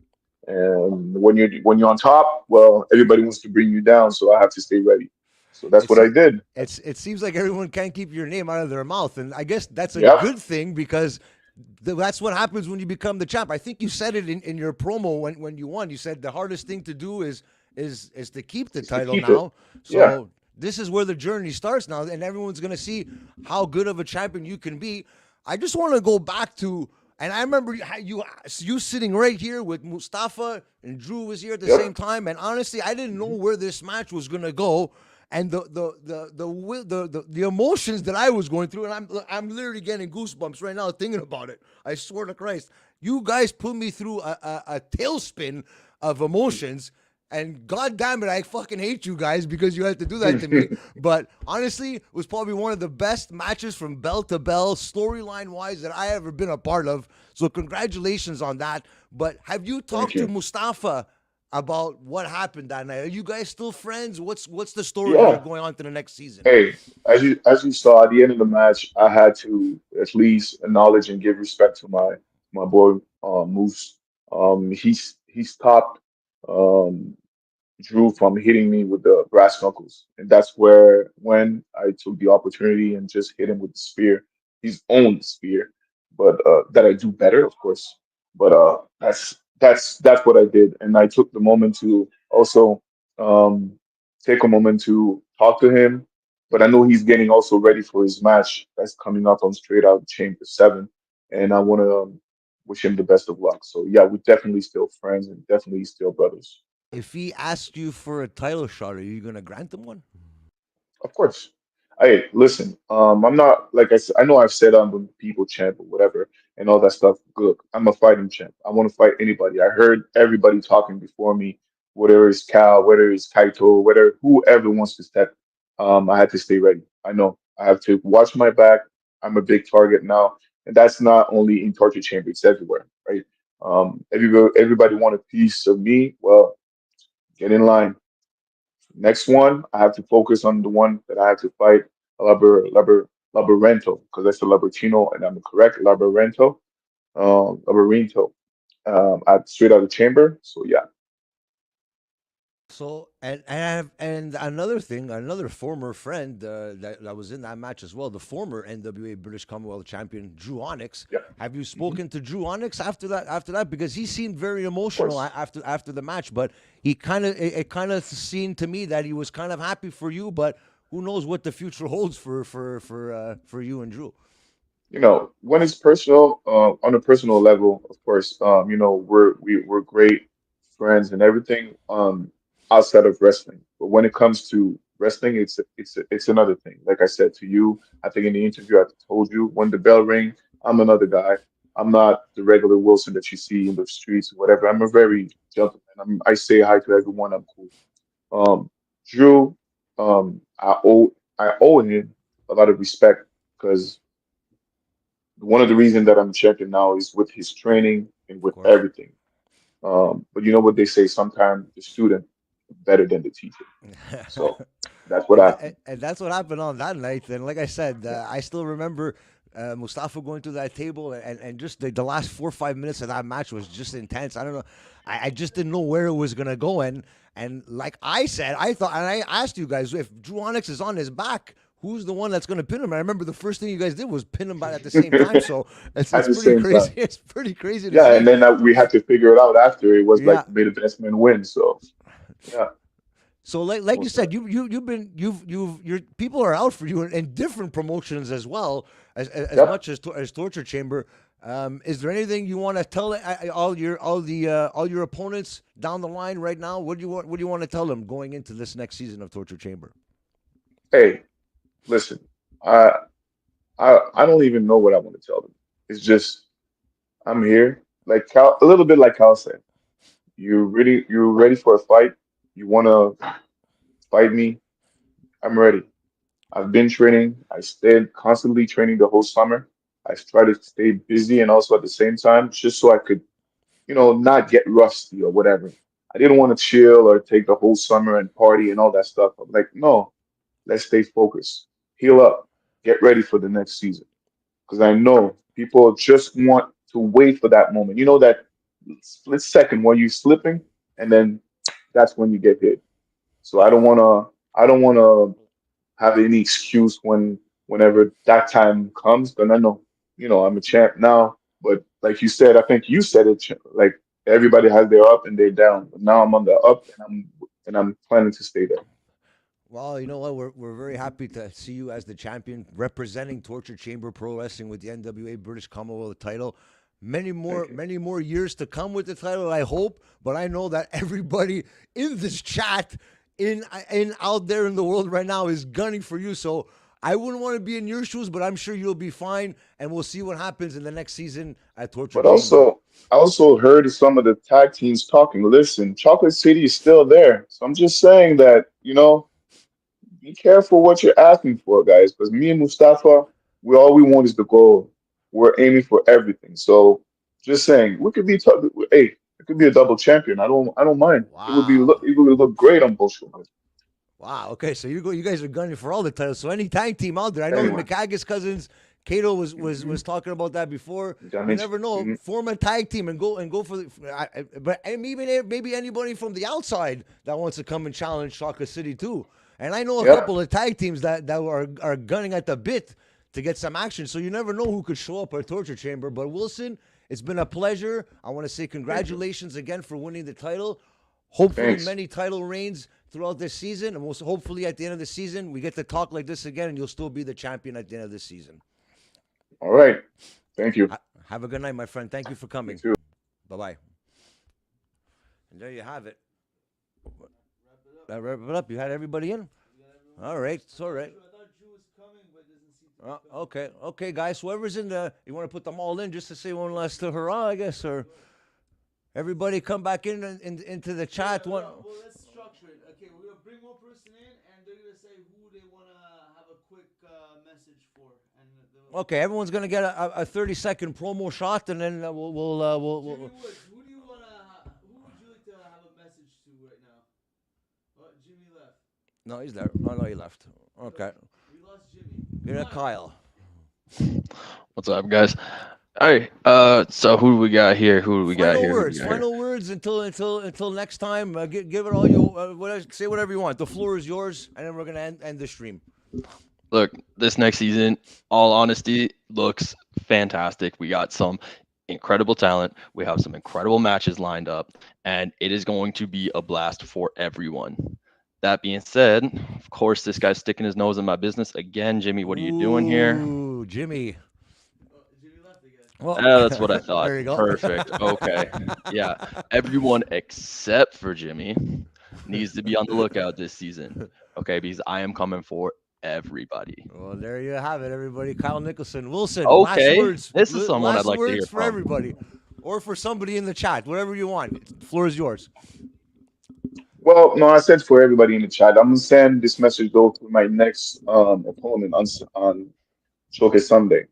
And when you're on top, well, everybody wants to bring you down, so I have to stay ready. So that's what I did. It seems like everyone can't keep your name out of their mouth, and I guess that's a good thing because that's what happens when you become the champ. I think you said it in your promo when you won. You said the hardest thing to do is to keep the title now. So this is where the journey starts now, and everyone's going to see how good of a champion you can be. I just want to go back to, and I remember you sitting right here with Mustafa and Drew was here at the same time, and honestly, I didn't know where this match was going to go. And the emotions that I was going through, and I'm literally getting goosebumps right now thinking about it. I swear to Christ, you guys put me through a tailspin of emotions, and God damn it, I fucking hate you guys because you had to do that to me. But honestly, it was probably one of the best matches from bell to bell, storyline wise, that I ever been a part of. So congratulations on that. But have you talked to Mustafa about what happened that night? Are you guys still friends? What's the story going on to the next season? Hey, as you saw at the end of the match, I had to at least acknowledge and give respect to my boy Moose. He stopped Drew from hitting me with the brass knuckles, and that's when I took the opportunity and just hit him with the spear, his own spear, but that I do better, of course. But that's what I did, and I took the moment to also take a moment to talk to him. But I know he's getting also ready for his match that's coming up on Straight Out Chamber 7, and I want to wish him the best of luck. So yeah, we're definitely still friends and definitely still brothers. If he asked you for a title shot, are you gonna grant him one? Of course. Hey, listen. I'm not like I said. I know I've said I'm the people champ or whatever and all that stuff. Look, I'm a fighting champ. I want to fight anybody. I heard everybody talking before me. Whether it's Cal, whether it's Kaito, whether whoever wants to step. I had to stay ready. I know I have to watch my back. I'm a big target now, and that's not only in torture chamber. It's everywhere, right? Everybody want a piece of me. Well, get in line. Next one, I have to focus on the one that I have to fight, Labyrinto, because that's a Labertino, and I'm correct, Labyrinto, at straight out of the chamber. So yeah, So and another thing, another former friend that was in that match as well, the former NWA British Commonwealth champion Drew Onyx. yeah, Have you spoken to Drew Onyx after that? After that, because he seemed very of emotional course. after the match, but he kind of it kind of seemed to me that he was kind of happy for you, but who knows what the future holds for you and Drew. When it's personal, on a personal level, of course, we're great friends and everything, outside of wrestling. But when it comes to wrestling, it's another thing. Like I said to you, I think in the interview I told you, when the bell ring, I'm another guy. I'm not the regular Wilson that you see in the streets or whatever. I'm a very gentleman. I say hi to everyone. I'm cool. Drew, I owe him a lot of respect because one of the reasons that I'm checking now is with his training and Of with course. everything. But you know what they say, sometimes the student is better than the teacher. So that's what happened. And that's what happened on that night. And like I said, I still remember Mustafa going through that table, and just the last 4 or 5 minutes of that match was just intense. I don't know. I just didn't know where it was gonna go. And like I said, I thought, and I asked you guys, if Drew Onyx is on his back, who's the one that's gonna pin him? And I remember the first thing you guys did was pin him by at the same time. So At it's the pretty same crazy. time. It's pretty crazy to Yeah, see. and then we had to figure it out after. It was Yeah. like made the best man win. So yeah, So like you most said, definitely. your people are out for you in different promotions as well as Yeah. much as Torture Chamber. Is there anything you want to tell all your opponents down the line right now? What do you want to tell them going into this next season of Torture Chamber? Hey, listen, I I don't even know what I want to tell them. It's just I'm here, like Cal, a little bit like Cal said. You're ready for a fight. You want to fight me? I'm ready. I've been training. I stayed constantly training the whole summer. I tried to stay busy and also at the same time, just so I could, not get rusty or whatever. I didn't want to chill or take the whole summer and party and all that stuff. I'm like, no, let's stay focused, heal up, get ready for the next season. Because I know people just want to wait for that moment. You know that split second when you're slipping, and then that's when you get hit. So I don't wanna have any excuse whenever that time comes. But I know, I'm a champ now. But like you said, I think you said it. Like everybody has their up and their down. But now I'm on the up, and I'm planning to stay there. Well, you know what? We're very happy to see you as the champion, representing Torture Chamber Pro Wrestling with the NWA British Commonwealth title. Thank you. Many more years to come with the title, I hope. But I know that everybody in this chat, in out there in the world right now, is gunning for you. So I wouldn't want to be in your shoes, but I'm sure you'll be fine. And we'll see what happens in the next season at Torture But Chamber. I also heard some of the tag teams talking. Listen, Chocolate City is still there. So I'm just saying that, be careful what you're asking for, guys. Because me and Mustafa, we want is the goal. We're aiming for everything. So just saying, we could be hey, it could be a double champion. I don't mind. Wow. It would look great on both shoulders. Wow. Okay, so you guys are gunning for all the titles. So any tag team out there, I know the Anyone. McHaggis cousins. Kato Hmm. was talking about that before. You Damage. never know. Hmm. Form a tag team and go for the. But and maybe anybody from the outside that wants to come and challenge Chocolate City too. And I know a Yeah. couple of tag teams that are gunning at the bit to get some action. So you never know who could show up at Torture Chamber. But Wilson, it's been a pleasure. I want to say Thank you. congratulations again for winning the title. Hopefully, Thanks. many title reigns throughout this season, and we'll hopefully at the end of the season we get to talk like this again, and you'll still be the champion at the end of this season. All right. Thank you. Ha- Have Have a good night, my friend. Thank you for coming. You too. Bye-bye. And there you have it. Wrap it up. You had everybody in? All right. It's all right. Okay. Okay, guys. Whoever's in the... You want to put them all in just to say one last hurrah, I guess, or... Everybody come back into the chat. Well, let's structure it. Okay, we're going to bring one person in, and they're going to say who they want to have a quick message for. And okay, everyone's going to get a 30-second promo shot, and then we'll Jimmy Woods, who would you like to have a message to right now? Oh, Jimmy left. No, he's there. Oh, no, he left. Okay. We lost Jimmy. You're Kyle. What's up, guys? All right. So who do we got here? Final words until next time. Give it all you. Say whatever you want. The floor is yours, and then we're gonna end the stream. Look, this next season, all honesty, looks fantastic. We got some incredible talent. We have some incredible matches lined up, and it is going to be a blast for everyone. That being said, of course, this guy's sticking his nose in my business again. Jimmy, what are you doing here? Ooh, Jimmy. Well, that's what I thought. There you go. Perfect. Okay. Yeah. Everyone except for Jimmy needs to be on the lookout this season. Okay, because I am coming for everybody. Well, there you have it, everybody. Kyle Nicholson. Wilson, okay. last words. This is someone I'd like to hear for from. everybody. Or for somebody in the chat. Whatever you want. The floor is yours. Well, no, I said for everybody in the chat. I'm gonna send this message though to my next opponent on Showcase Sunday.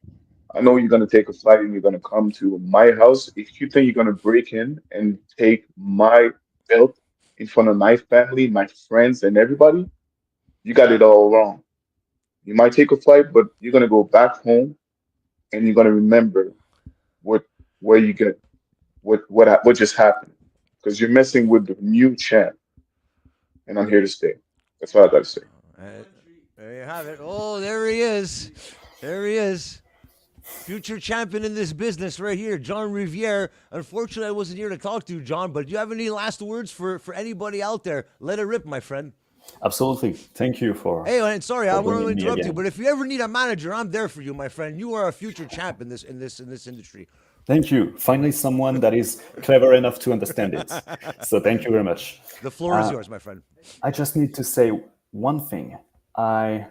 I know you're gonna take a flight and you're gonna come to my house. If you think you're gonna break in and take my belt in front of my family, my friends, and everybody, you got it all wrong. You might take a flight, but you're gonna go back home and you're gonna remember what just happened, because you're messing with the new champ, and I'm here to stay. That's what I gotta say. There you have it. Oh, there he is. There he is. Future champion in this business right here, John Riviere. Unfortunately, I wasn't here to talk to you, John, but do you have any last words for anybody out there? Let it rip, my friend. Absolutely. Thank you for... Hey, and sorry, I want to bringing me interrupt you, again. but if you ever need a manager, I'm there for you, my friend. You are a future champ in this industry. Thank you. Finally, someone that is clever enough to understand it. So thank you very much. The floor is yours, my friend. I just need to say one thing. I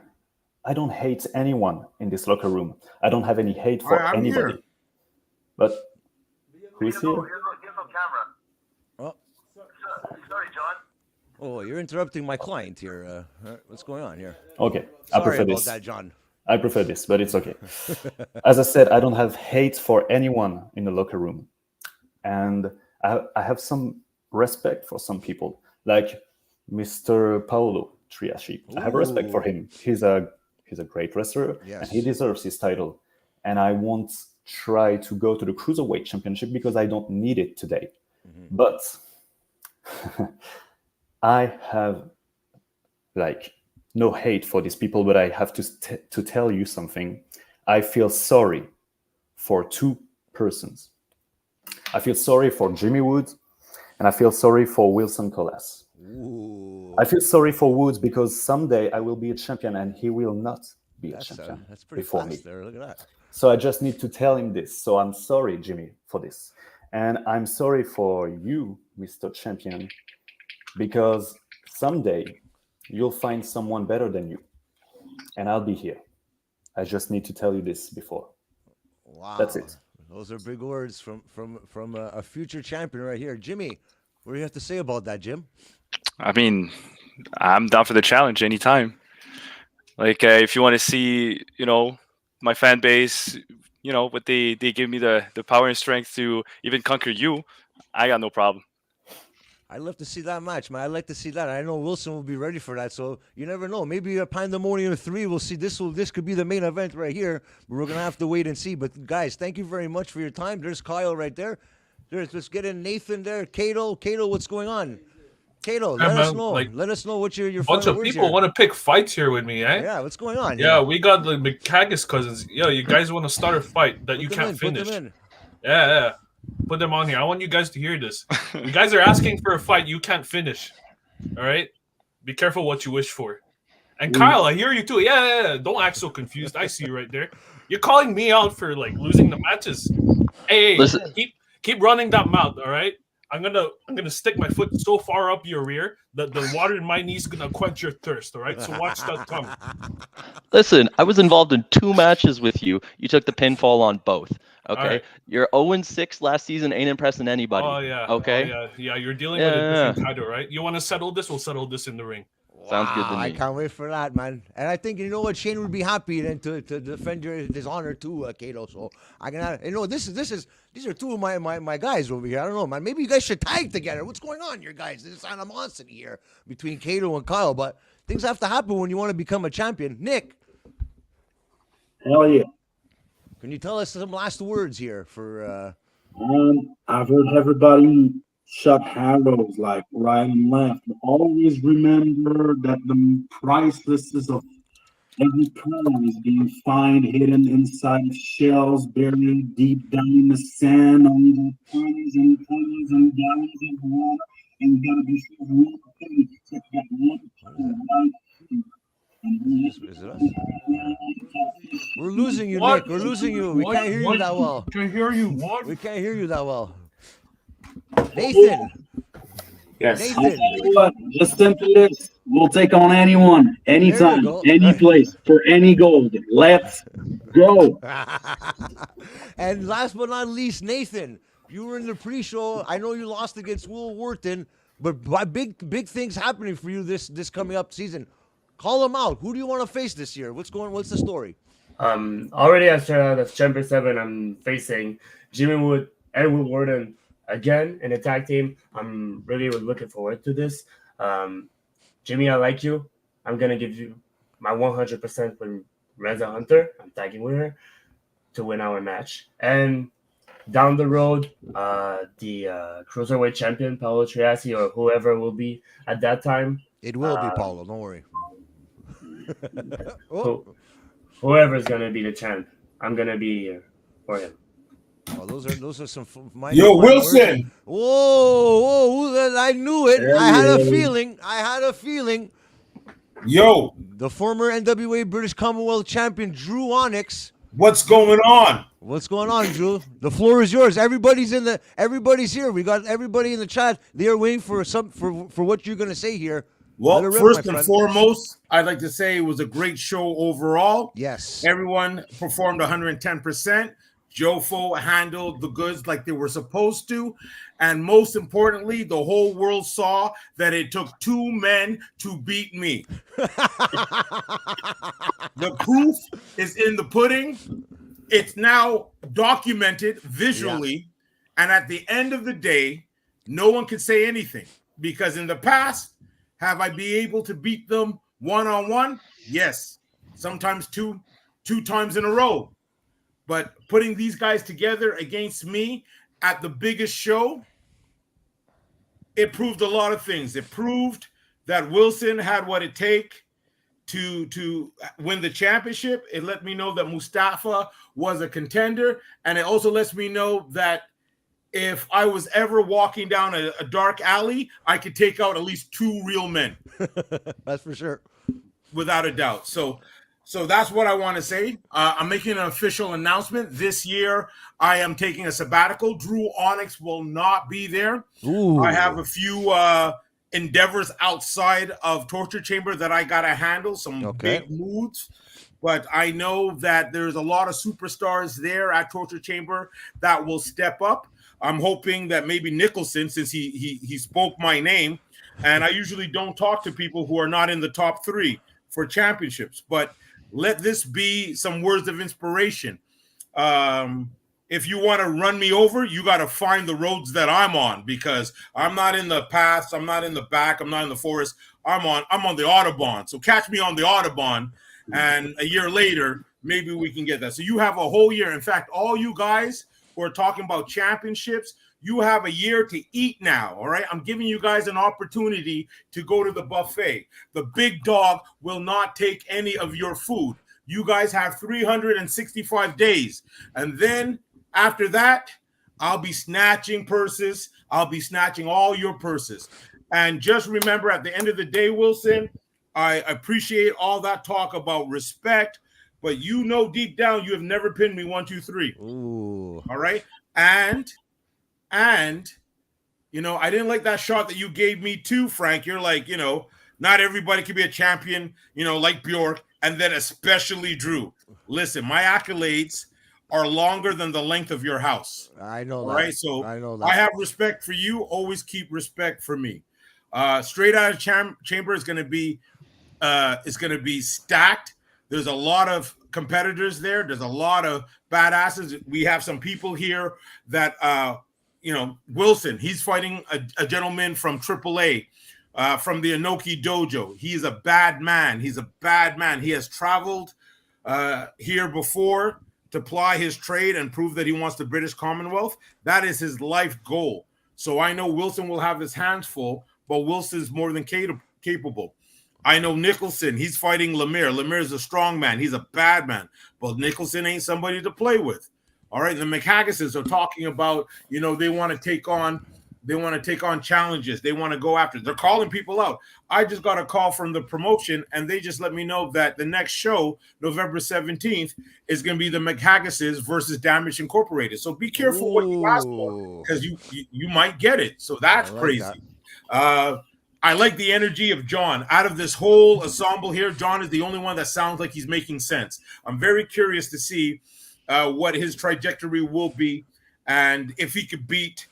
don't hate anyone in this locker room. I don't have any hate for anybody. Here. But who's here? Oh. Sorry, John. Oh, you're interrupting my client here. What's going on here? Okay, Sorry I prefer about this. that, John. I prefer this, but it's okay. As I said, I don't have hate for anyone in the locker room. And I have some respect for some people, like Mr. Paolo Triassi. I have respect for him. He's a great wrestler, Yes. and he deserves his title. And I won't try to go to the Cruiserweight Championship because I don't need it today. Mm-hmm. But I have no hate for these people, but I have to tell you something. I feel sorry for two persons. I feel sorry for Jimmy Woods, and I feel sorry for Wilson Colas. Ooh. I feel sorry for Woods because someday I will be a champion and he will not be a champion That's pretty before fast me. there. Look at that. So I just need to tell him this. So I'm sorry, Jimmy, for this. And I'm sorry for you, Mr. Champion, because someday you'll find someone better than you. And I'll be here. I just need to tell you this before. Wow. That's it. Those are big words from a future champion right here. Jimmy, what do you have to say about that, Jim? I mean, I'm down for the challenge anytime. Like, if you want to see, my fan base, what they give me the power and strength to even conquer you, I got no problem. I'd love to see that match, man. I'd like to see that. I know Wilson will be ready for that, so you never know. Maybe a Pandemonium 3, we'll see. This could be the main event right here, but we're going to have to wait and see. But, guys, thank you very much for your time. There's Kyle right there. Let's get in Nathan there. Kaito, what's going on? Kaito, let us know. Let us know what your bunch of people want to pick fights here with me, eh? Yeah, what's going on? Yeah, we got the McHaggis cousins. Yo, you guys want to start a fight that you can't finish? Yeah. Put them on here. I want you guys to hear this. You guys are asking for a fight you can't finish. All right? Be careful what you wish for. And Kyle, I hear you too. Yeah. Don't act so confused. I see you right there. You're calling me out for losing the matches. Hey, Listen. keep running that mouth, all right? I'm gonna stick my foot so far up your rear that the water in my knees is gonna quench your thirst, all right? So watch that tongue. Listen, I was involved in 2 matches with you. You took the pinfall on both. Okay, right. Your 0-6 last season ain't impressing anybody. Oh yeah. Okay. Oh, yeah. You're dealing with a different title, right? You want to settle this? We'll settle this in the ring. Sounds good to me. I can't wait for that, man. And I think, you know what, Shane would be happy then to defend his honor too, Kaito. So I can, you know, these are 2 of my guys over here. I don't know, man. Maybe you guys should tag together. What's going on here, guys? There's animosity here between Kaito and Kyle, but things have to happen when you want to become a champion. Nick. Hell yeah. Can you tell us some last words here for? I've heard everybody shut arrows like right and left. Always remember that the pricelessness of every pearl is being found hidden inside of shells buried deep down in the sand under tons and tons and gallons of water. And you gotta be sure one thing to get one right. Is it us? We're losing you, Nick. We're losing you. We can't hear you that well. Can hear you. What? We can't hear you that well. Nathan. Yes. Nathan. What? Just simply this. We'll take on anyone, anytime, any place, for any gold. Let's go. And last but not least, Nathan, you were in the pre-show. I know you lost against Will Wharton, but big things happening for you this coming up season. Call them out. Who do you want to face this year? What's the story? Already I started out as Chamber 7. I'm facing Jimmy Wood and Will Wharton again in a tag team. I'm really looking forward to this. Jimmy, I like you. I'm going to give you my 100% with Ranza Hunter. I'm tagging with her to win our match. And down the road, the Cruiserweight champion, Paolo Triassi, or whoever will be at that time. It will be Paolo, don't worry. Whoever's going to be the champ, I'm going to be here for him. Oh, those are some. Yo, Wilson. Whoa! I knew it. Yeah, I had a feeling. Yo, the former NWA British Commonwealth champion Drew Onyx. What's going on? What's going on, Drew? The floor is yours. Everybody's here. We got everybody in the chat. They are waiting for what you're going to say here. Well, first and foremost, I'd like to say it was a great show overall. Yes. Everyone performed 110%. Jofo handled the goods like they were supposed to. And most importantly, the whole world saw that it took 2 men to beat me. The proof is in the pudding. It's now documented visually. Yeah. And at the end of the day, no one could say anything. Because in the past, have I been able to beat them one-on-one? Yes. Sometimes two times in a row. But putting these guys together against me at the biggest show, it proved a lot of things. It proved that Wilson had what it takes to win the championship. It let me know that Mustafa was a contender. And it also lets me know that if I was ever walking down a dark alley, I could take out at least 2 real men. That's for sure. Without a doubt. So that's what I want to say. I'm making an official announcement. This year, I am taking a sabbatical. Drew Onyx will not be there. Ooh. I have a few endeavors outside of Torture Chamber that I got to handle, some big moves. But I know that there's a lot of superstars there at Torture Chamber that will step up. I'm hoping that maybe Nicholson, since he spoke my name, and I usually don't talk to people who are not in the top 3 for championships, but let this be some words of inspiration. If you want to run me over, you got to find the roads that I'm on, because I'm not in the paths, I'm not in the back, I'm not in the forest. I'm on the Autobahn. So catch me on the Autobahn, and a year later, maybe we can get that. So you have a whole year. In fact, all you guys who are talking about championships, you have a year to eat now, all right? I'm giving you guys an opportunity to go to the buffet. The big dog will not take any of your food. You guys have 365 days. And then after that, I'll be snatching purses. I'll be snatching all your purses. And just remember, at the end of the day, Wilson, I appreciate all that talk about respect, but you know deep down you have never pinned me 1, 2, 3. Ooh. All right? And you know, I didn't like that shot that you gave me too, Frank. You're like, you know, not everybody can be a champion, you know, like Bjork, and then especially Drew. Listen, my accolades are longer than the length of your house. I know All that. right, so I know that. I have respect for you. Always keep respect for me. Straight out of chamber is going to be stacked. There's a lot of competitors there. There's a lot of badasses. We have some people here that you know, Wilson. He's fighting a gentleman from AAA, from the Inoki Dojo. He is a bad man. He's a bad man. He has traveled here before to ply his trade and prove that he wants the British Commonwealth. That is his life goal. So I know Wilson will have his hands full, but Wilson is more than capable. I know Nicholson. He's fighting Lemire. Lemire is a strong man. He's a bad man, but Nicholson ain't somebody to play with. All right. The McHaggises are talking about, you know, they want to take on challenges. They want to go after. They're calling people out. I just got a call from the promotion, and they just let me know that the next show, November 17th, is going to be the McHaggises versus Damage Incorporated. So be careful what you ask for, because you might get it. So that's crazy. I like the energy of John. Out of this whole ensemble here, John is the only one that sounds like he's making sense. I'm very curious to see what his trajectory will be, and if he could beat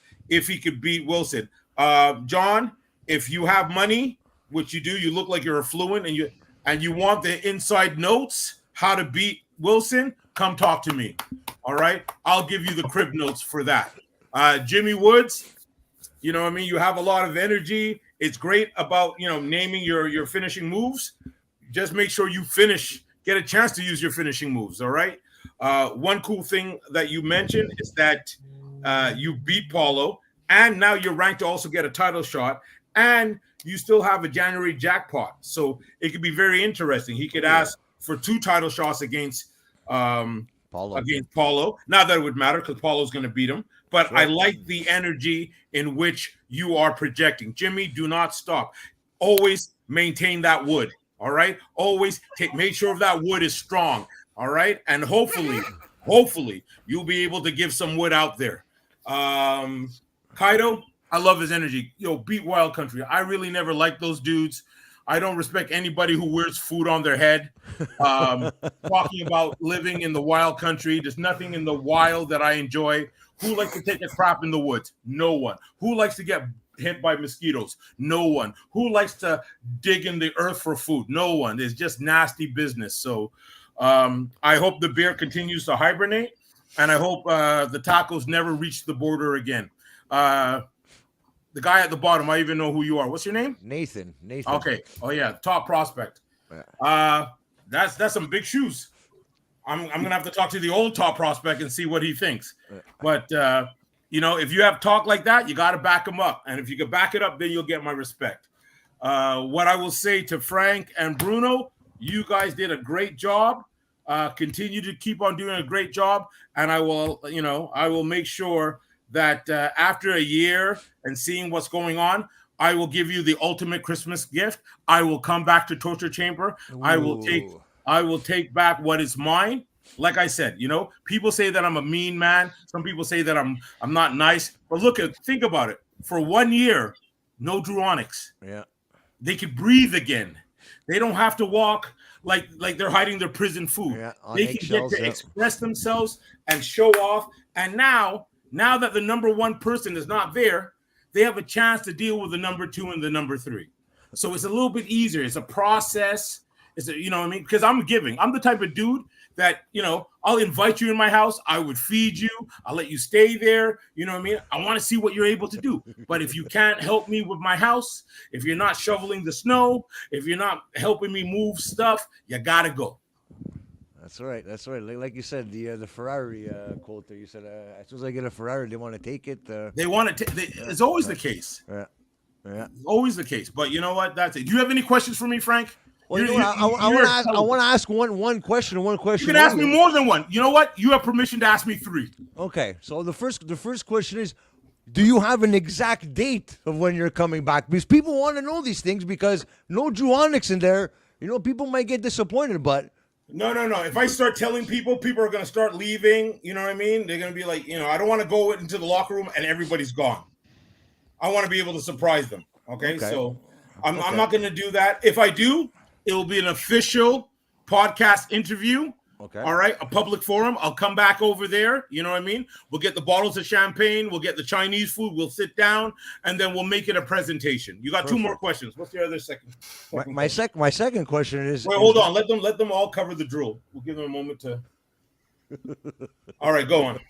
Wilson. John, if you have money, which you do, you look like you're affluent, and you want the inside notes how to beat Wilson, come talk to me. All right, I'll give you the crib notes for that. Jimmy Woods, you know what I mean? You have a lot of energy. It's great about, you know, naming your finishing moves. Just make sure you get a chance to use your finishing moves. All right. One cool thing that you mentioned is that you beat Paulo, and now you're ranked to also get a title shot, and you still have a January jackpot. So it could be very interesting. He could ask for 2 title shots against Paulo. Not that it would matter, because Paulo's going to beat him. But I like the energy in which you are projecting. Jimmy, do not stop. Always maintain that wood. All right. Always make sure that wood is strong. All right. And hopefully you'll be able to give some wood out there. Kaito, I love his energy. Beat Wild Country. I really never liked those dudes. I don't respect anybody who wears food on their head. Talking about living in the wild country. There's nothing in the wild that I enjoy. Who likes to take a crap in the woods? No one. Who likes to get hit by mosquitoes? No one. Who likes to dig in the earth for food? No one. It's just nasty business. So I hope the bear continues to hibernate, and I hope the tacos never reach the border again. The guy at the bottom, I even know who you are. What's your name? Nathan. Okay. Oh yeah, top prospect. That's some big shoes. I'm gonna have to talk to the old top prospect and see what he thinks. But if you have talk like that, you got to back him up. And if you can back it up, then you'll get my respect. What I will say to Frank and Bruno, you guys did a great job. Continue to keep on doing a great job, and I will make sure that after a year and seeing what's going on, I will give you the ultimate Christmas gift. I will come back to Torture Chamber. Ooh. I will take back what is mine. Like I said, people say that I'm a mean man. Some people say that I'm not nice. But think about it. For 1 year, no Drew Onyx. Yeah. They could breathe again. They don't have to walk like they're hiding their prison food. Yeah, they can get to express themselves and show off. And now that the number one person is not there, they have a chance to deal with the number 2 and the number 3. So it's a little bit easier. It's a process. What I mean? Because I'm giving. I'm the type of dude that, I'll invite you in my house. I would feed you. I'll let you stay there. You know what I mean? I want to see what you're able to do. But if you can't help me with my house, if you're not shoveling the snow, if you're not helping me move stuff, you got to go. That's right. Like you said, the Ferrari quote there. You said, as soon as I get a Ferrari, they want to take it. They want to take. It's always the case. Yeah. It's always the case. But you know what? That's it. Do you have any questions for me, Frank? Well, I want to ask one question. One question. You can ask me more than one. You know what? You have permission to ask me 3. Okay. So the first question is, do you have an exact date of when you're coming back? Because people want to know these things, because no Drew Onyx in there. People might get disappointed, but No. If I start telling people are going to start leaving. You know what I mean? They're going to be like, I don't want to go into the locker room and everybody's gone. I want to be able to surprise them. Okay. So I'm not going to do that. If I do, it will be an official podcast interview. Okay. All right. A public forum. I'll come back over there. You know what I mean? We'll get the bottles of champagne. We'll get the Chinese food. We'll sit down and then we'll make it a presentation. You got 2 more questions. What's the other second? My second question is. Wait, hold on. Let them all cover the drill. We'll give them a moment to. All right, go on.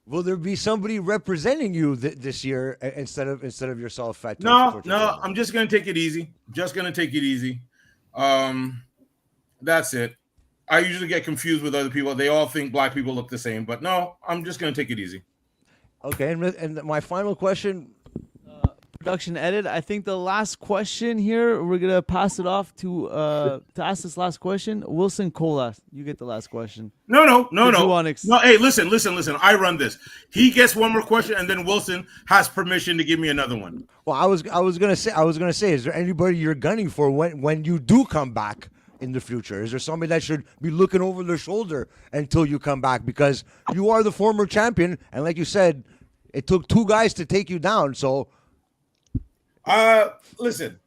Will there be somebody representing you this year instead of yourself? No. I'm just gonna take it easy. That's it. I usually get confused with other people. They all think black people look the same, but no, I'm just gonna take it easy. Okay, and my final question. Production edit. I think the last question here, we're gonna pass it off to ask this last question. Wilson Colas, you get the last question. No. Onyx. No, hey, listen. I run this. He gets one more question, and then Wilson has permission to give me another one. Well, I was gonna say, is there anybody you're gunning for when you do come back in the future? Is there somebody that should be looking over their shoulder until you come back? Because you are the former champion, and like you said, it took 2 guys to take you down. So. Listen,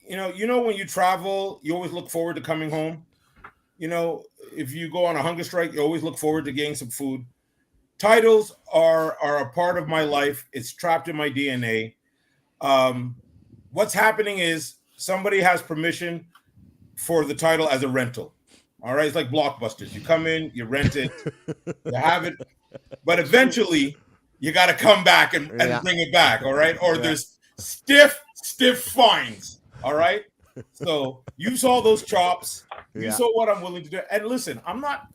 when you travel, you always look forward to coming home. If you go on a hunger strike, you always look forward to getting some food. Titles are a part of my life. It's trapped in my DNA. What's happening is somebody has permission for the title as a rental. All right. It's like Blockbusters. You come in, you rent it, you have it, but eventually you got to come back and bring it back. All right. Or there's stiff fines. All right. So you saw those chops. You saw what I'm willing to do. And listen, I'm not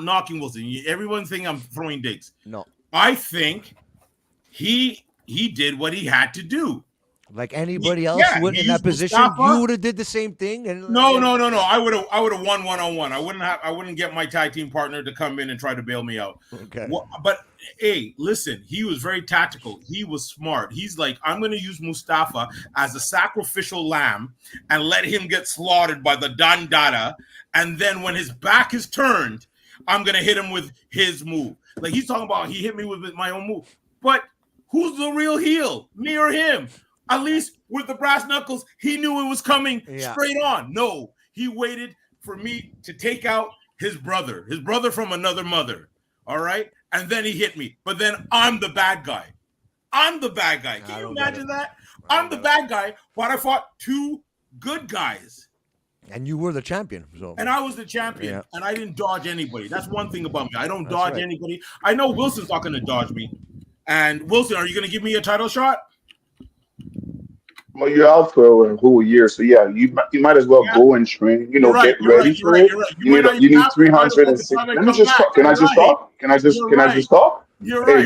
knocking Wilson. Everyone think I'm throwing digs. No. I think he did what he had to do. Like anybody else would in that position, you would have did the same thing. And no. I would have won 1-on-1. I wouldn't get my tag team partner to come in and try to bail me out. Okay. But hey, listen, he was very tactical. He was smart. He's like, I'm going to use Mustafa as a sacrificial lamb and let him get slaughtered by the Dandada. And then when his back is turned, I'm going to hit him with his move. Like he's talking about, he hit me with my own move. But who's the real heel? Me or him? At least with the brass knuckles, he knew it was coming straight on. No, he waited for me to take out his brother from another mother. All right. And then he hit me. But then I'm the bad guy. Can you imagine that? I'm the bad guy, but I fought 2 good guys. And you were the champion. And I was the champion, and I didn't dodge anybody. That's one thing about me. I don't dodge anybody. I know Wilson's not going to dodge me. And Wilson, are you going to give me a title shot? Well, you're out for a whole year, so yeah, you might as well go and train. Get ready for it. You need 360. Let me just talk. Can I just talk? Can I just talk? You're right.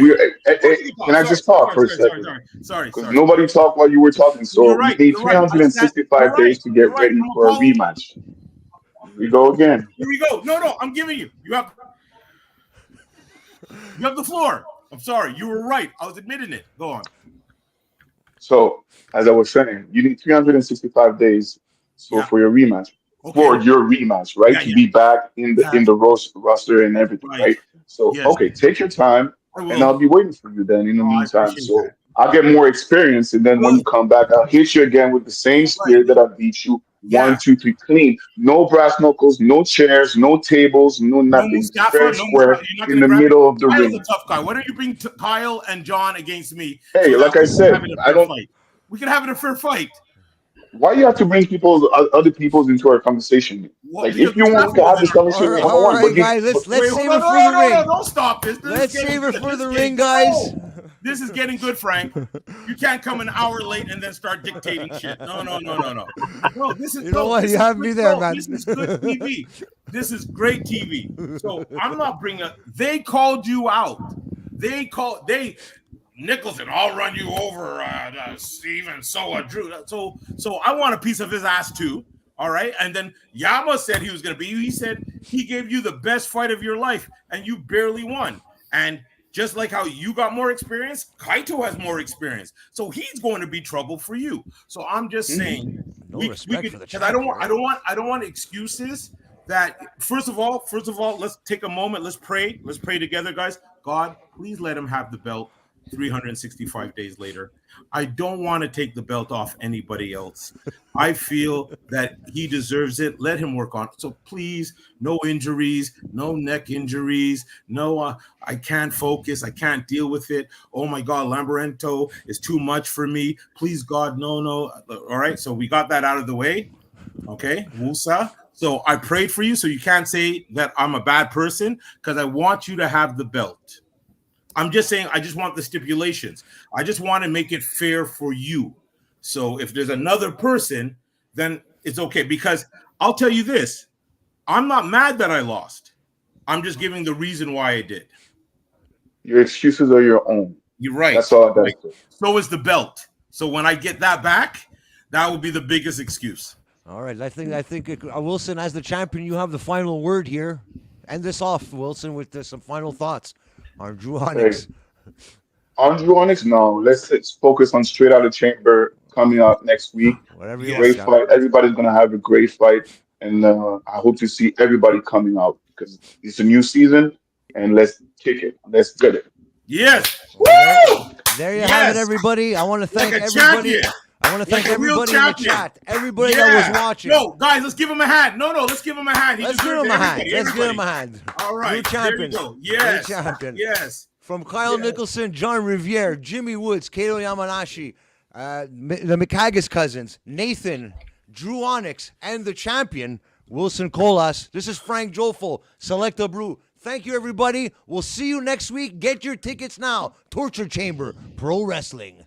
Can I just talk for a second? Sorry. Nobody talked while you were talking, so you need 365 days to get ready for a rematch. Here we go again. Here we go. No, I'm giving you. You have the floor. I'm sorry. You were right. I was admitting it. Go on. So, as I was saying, you need 365 days for your rematch. Okay. For your rematch, right? To be back in the roster and everything, right? So, okay, take your time, and I'll be waiting for you then in the meantime. So, I'll get more experience, and then when you come back, I'll hit you again with the same spear that I beat you. 1, 2, 3, clean. No brass knuckles, no chairs, no tables, no nothing. Fair square in the middle of the ring. Kyle's a tough guy. Why don't you bring Kyle and John against me? Hey, like I said, I don't. We can have it a fair fight. Why you have to bring other people into our conversation? Like, if you want to have this conversation, all right, guys, let's save it for the ring. Don't stop this. Let's save it for the ring, guys. This is getting good, Frank. You can't come an hour late and then start dictating shit. No. No, this is. You know what? You have me there, man. This is good TV. This is great TV. So I'm not bringing up. They called you out. Nicholson, I'll run you over, Steven, Drew. So I want a piece of his ass too. All right. And then Yama said he was going to beat you. He said he gave you the best fight of your life and you barely won. And just like how you got more experience, Kaito has more experience. So he's going to be trouble for you. So I'm just saying No respect for the because I don't champion. want I don't want excuses. That first of all, let's take a moment. Let's pray. Let's pray together, guys. God, please let him have the belt 365 days later. I don't want to take the belt off anybody else. I feel that he deserves it. Let him work on it. So please, no injuries, no neck injuries, no, I can't focus. I can't deal with it. Oh my God, Lamberento is too much for me. Please, God, no. All right, so we got that out of the way. Okay, Musa. So I prayed for you, so you can't say that I'm a bad person because I want you to have the belt. I'm just saying I just want the stipulations. I just want to make it fair for you. So if there's another person, then it's okay. Because I'll tell you this, I'm not mad that I lost. I'm just giving the reason why I did. Your excuses are your own. You're right. That's all I got to say. So is the belt. So when I get that back, that would be the biggest excuse. All right, I think Wilson, as the champion, you have the final word here. End this off, Wilson, with some final thoughts on Drew Onyx. Hey. On Drew Onyx, no. Let's focus on Straight Outta Chamber coming up next week. Whatever you great want, fight. Everybody's gonna have a great fight, and I hope to see everybody coming out because it's a new season, and let's kick it. Let's get it. Yes. Woo! There you have it, everybody. I want to thank everybody. Champion. I want to thank everybody in the chat. Everybody that was watching. No, guys, let's give him a hand. No, let's give him a hand. Let's give him a hand. Let's give him a hand. All right. New champion. There you go. Yes. New champion. Yes. From Kyle Nicholson, John Riviere, Jimmy Woods, Kaito Yamanashi, the McHaggis cousins, Nathan, Drew Onyx, and the champion, Wilson Colas. This is Frank Jofo, Selecta Brew. Thank you, everybody. We'll see you next week. Get your tickets now. Torture Chamber Pro Wrestling.